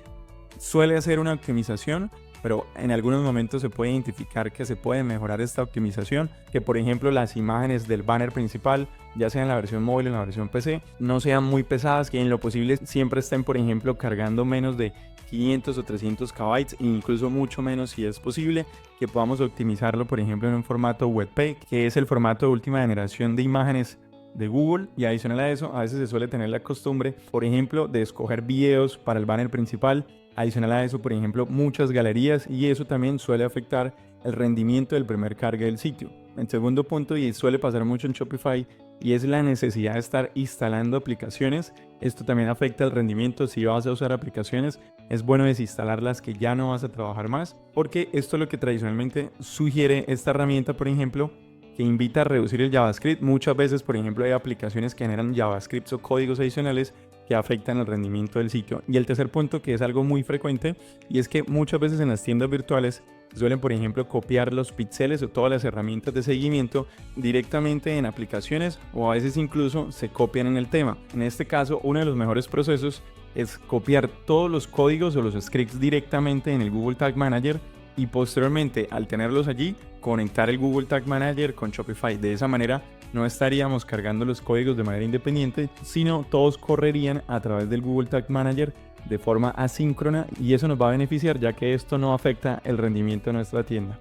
Suele hacer una optimización, pero en algunos momentos se puede identificar que se puede mejorar esta optimización, que por ejemplo las imágenes del banner principal, ya sea en la versión móvil o en la versión PC, no sean muy pesadas, que en lo posible siempre estén, por ejemplo, cargando menos de 500 o 300 KB, e incluso mucho menos si es posible, que podamos optimizarlo, por ejemplo, en un formato WebP, que es el formato de última generación de imágenes de Google. Y adicional a eso, a veces se suele tener la costumbre, por ejemplo, de escoger videos para el banner principal. Adicional a eso, por ejemplo, muchas galerías, y eso también suele afectar el rendimiento del primer cargue del sitio. El segundo punto, y suele pasar mucho en Shopify, y es la necesidad de estar instalando aplicaciones. Esto también afecta el rendimiento. Si vas a usar aplicaciones, es bueno desinstalar las que ya no vas a trabajar más, porque esto es lo que tradicionalmente sugiere esta herramienta, por ejemplo, que invita a reducir el JavaScript. Muchas veces, por ejemplo, hay aplicaciones que generan JavaScript o códigos adicionales que afectan el rendimiento del sitio. Y el tercer punto, que es algo muy frecuente, y es que muchas veces en las tiendas virtuales suelen, por ejemplo, copiar los píxeles o todas las herramientas de seguimiento directamente en aplicaciones, o a veces incluso se copian en el tema. En este caso, uno de los mejores procesos es copiar todos los códigos o los scripts directamente en el Google Tag Manager, y posteriormente, al tenerlos allí, conectar el Google Tag Manager con Shopify. De esa manera no estaríamos cargando los códigos de manera independiente, sino todos correrían a través del Google Tag Manager de forma asíncrona, y eso nos va a beneficiar, ya que esto no afecta el rendimiento de nuestra tienda.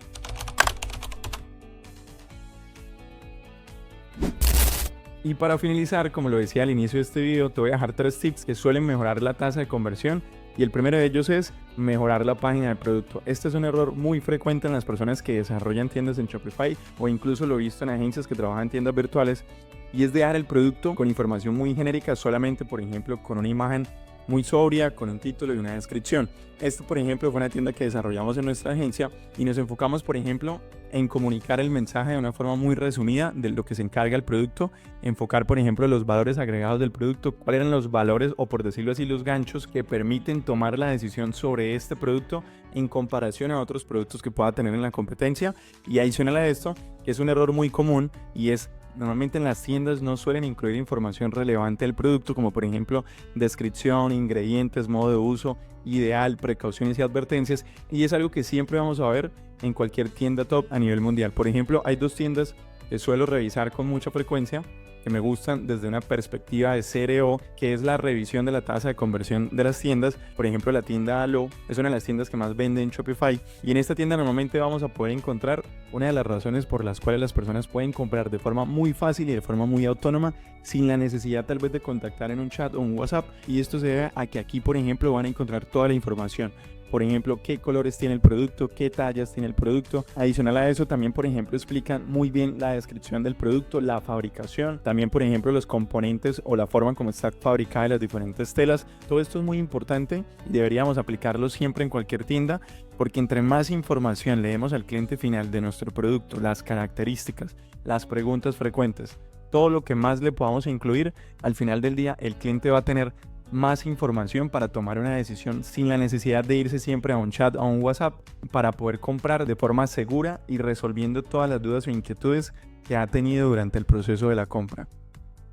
Y para finalizar, como lo decía al inicio de este video, te voy a dejar 3 tips que suelen mejorar la tasa de conversión. Y el primero de ellos es mejorar la página del producto. Este es un error muy frecuente en las personas que desarrollan tiendas en Shopify, o incluso lo he visto en agencias que trabajan en tiendas virtuales, y es dejar el producto con información muy genérica, solamente, por ejemplo, con una imagen muy sobria, con un título y una descripción. Esto, por ejemplo, fue una tienda que desarrollamos en nuestra agencia, y nos enfocamos, por ejemplo, en comunicar el mensaje de una forma muy resumida de lo que se encarga el producto, enfocar, por ejemplo, los valores agregados del producto, cuáles eran los valores, o por decirlo así, los ganchos que permiten tomar la decisión sobre este producto en comparación a otros productos que pueda tener en la competencia. Y adicional a esto, que es un error muy común, y es: normalmente en las tiendas no suelen incluir información relevante del producto, como por ejemplo descripción, ingredientes, modo de uso ideal, precauciones y advertencias, y es algo que siempre vamos a ver en cualquier tienda top a nivel mundial. Por ejemplo, hay 2 tiendas que suelo revisar con mucha frecuencia, que me gustan desde una perspectiva de CRO, que es la revisión de la tasa de conversión de las tiendas. Por ejemplo, la tienda Alo es una de las tiendas que más vende en Shopify, y en esta tienda normalmente vamos a poder encontrar una de las razones por las cuales las personas pueden comprar de forma muy fácil y de forma muy autónoma, sin la necesidad tal vez de contactar en un chat o un WhatsApp. Y esto se debe a que aquí, por ejemplo, van a encontrar toda la información. Por ejemplo, qué colores tiene el producto, qué tallas tiene el producto. Adicional a eso, también, por ejemplo, explican muy bien la descripción del producto, la fabricación, también, por ejemplo, los componentes o la forma como está fabricada las diferentes telas. Todo esto es muy importante y deberíamos aplicarlo siempre en cualquier tienda, porque entre más información le demos al cliente final de nuestro producto, las características, las preguntas frecuentes, todo lo que más le podamos incluir, al final del día el cliente va a tener más información para tomar una decisión sin la necesidad de irse siempre a un chat o a un WhatsApp, para poder comprar de forma segura y resolviendo todas las dudas o inquietudes que ha tenido durante el proceso de la compra.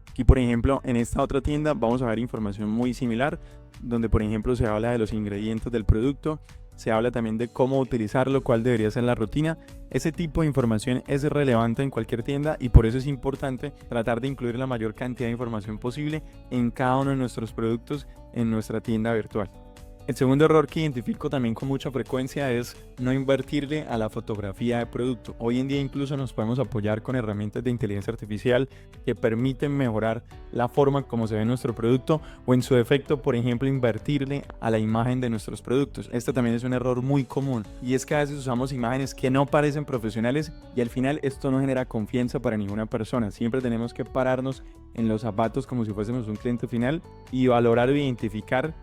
Aquí, por ejemplo, en esta otra tienda vamos a ver información muy similar, donde por ejemplo se habla de los ingredientes del producto, se habla también de cómo utilizarlo, cuál debería ser la rutina. Ese tipo de información es relevante en cualquier tienda y por eso es importante tratar de incluir la mayor cantidad de información posible en cada uno de nuestros productos en nuestra tienda virtual. El segundo error que identifico también con mucha frecuencia es no invertirle a la fotografía de producto. Hoy en día incluso nos podemos apoyar con herramientas de inteligencia artificial que permiten mejorar la forma como se ve nuestro producto o en su defecto, por ejemplo, invertirle a la imagen de nuestros productos. Este también es un error muy común y es que a veces usamos imágenes que no parecen profesionales y al final esto no genera confianza para ninguna persona. Siempre tenemos que pararnos en los zapatos como si fuésemos un cliente final y valorar o identificar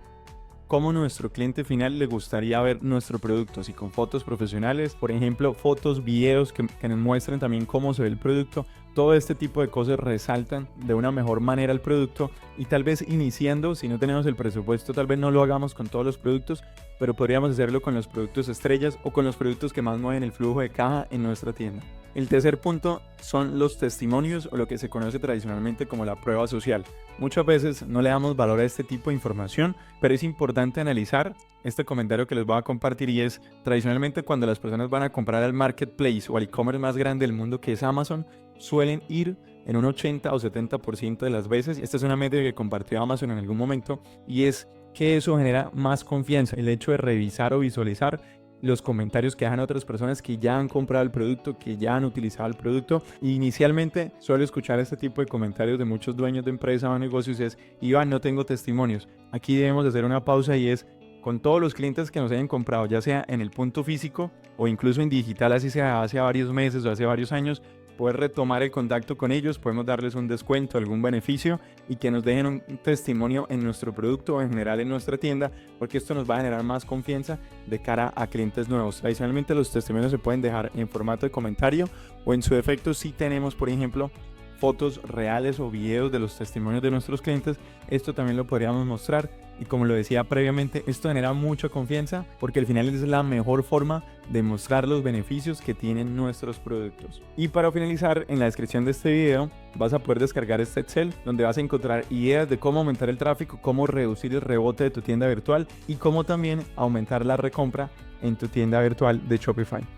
cómo nuestro cliente final le gustaría ver nuestro producto, si con fotos profesionales, por ejemplo, fotos, videos que nos muestren también cómo se ve el producto. Todo este tipo de cosas resaltan de una mejor manera el producto y tal vez iniciando, si no tenemos el presupuesto, tal vez no lo hagamos con todos los productos, pero podríamos hacerlo con los productos estrellas o con los productos que más mueven el flujo de caja en nuestra tienda. El tercer punto son los testimonios o lo que se conoce tradicionalmente como la prueba social. Muchas veces no le damos valor a este tipo de información, pero es importante analizar este comentario que les voy a compartir y es, tradicionalmente cuando las personas van a comprar al marketplace o al e-commerce más grande del mundo que es Amazon, suelen ir en un 80 o 70% de las veces. Esta es una métrica que compartió Amazon en algún momento y es que eso genera más confianza, el hecho de revisar o visualizar los comentarios que dejan otras personas que ya han comprado el producto, que ya han utilizado el producto. Y inicialmente suelo escuchar este tipo de comentarios de muchos dueños de empresas o negocios es: Iván, no tengo testimonios. Aquí debemos hacer una pausa y es, con todos los clientes que nos hayan comprado, ya sea en el punto físico o incluso en digital, así sea hace varios meses o hace varios años, poder retomar el contacto con ellos, podemos darles un descuento, algún beneficio y que nos dejen un testimonio en nuestro producto o en general en nuestra tienda, porque esto nos va a generar más confianza de cara a clientes nuevos. Tradicionalmente los testimonios se pueden dejar en formato de comentario o en su defecto si tenemos, por ejemplo, fotos reales o videos de los testimonios de nuestros clientes, esto también lo podríamos mostrar. Y como lo decía previamente, esto genera mucha confianza porque al final es la mejor forma de mostrar los beneficios que tienen nuestros productos. Y para finalizar, en la descripción de este video vas a poder descargar este Excel donde vas a encontrar ideas de cómo aumentar el tráfico, cómo reducir el rebote de tu tienda virtual y cómo también aumentar la recompra en tu tienda virtual de Shopify.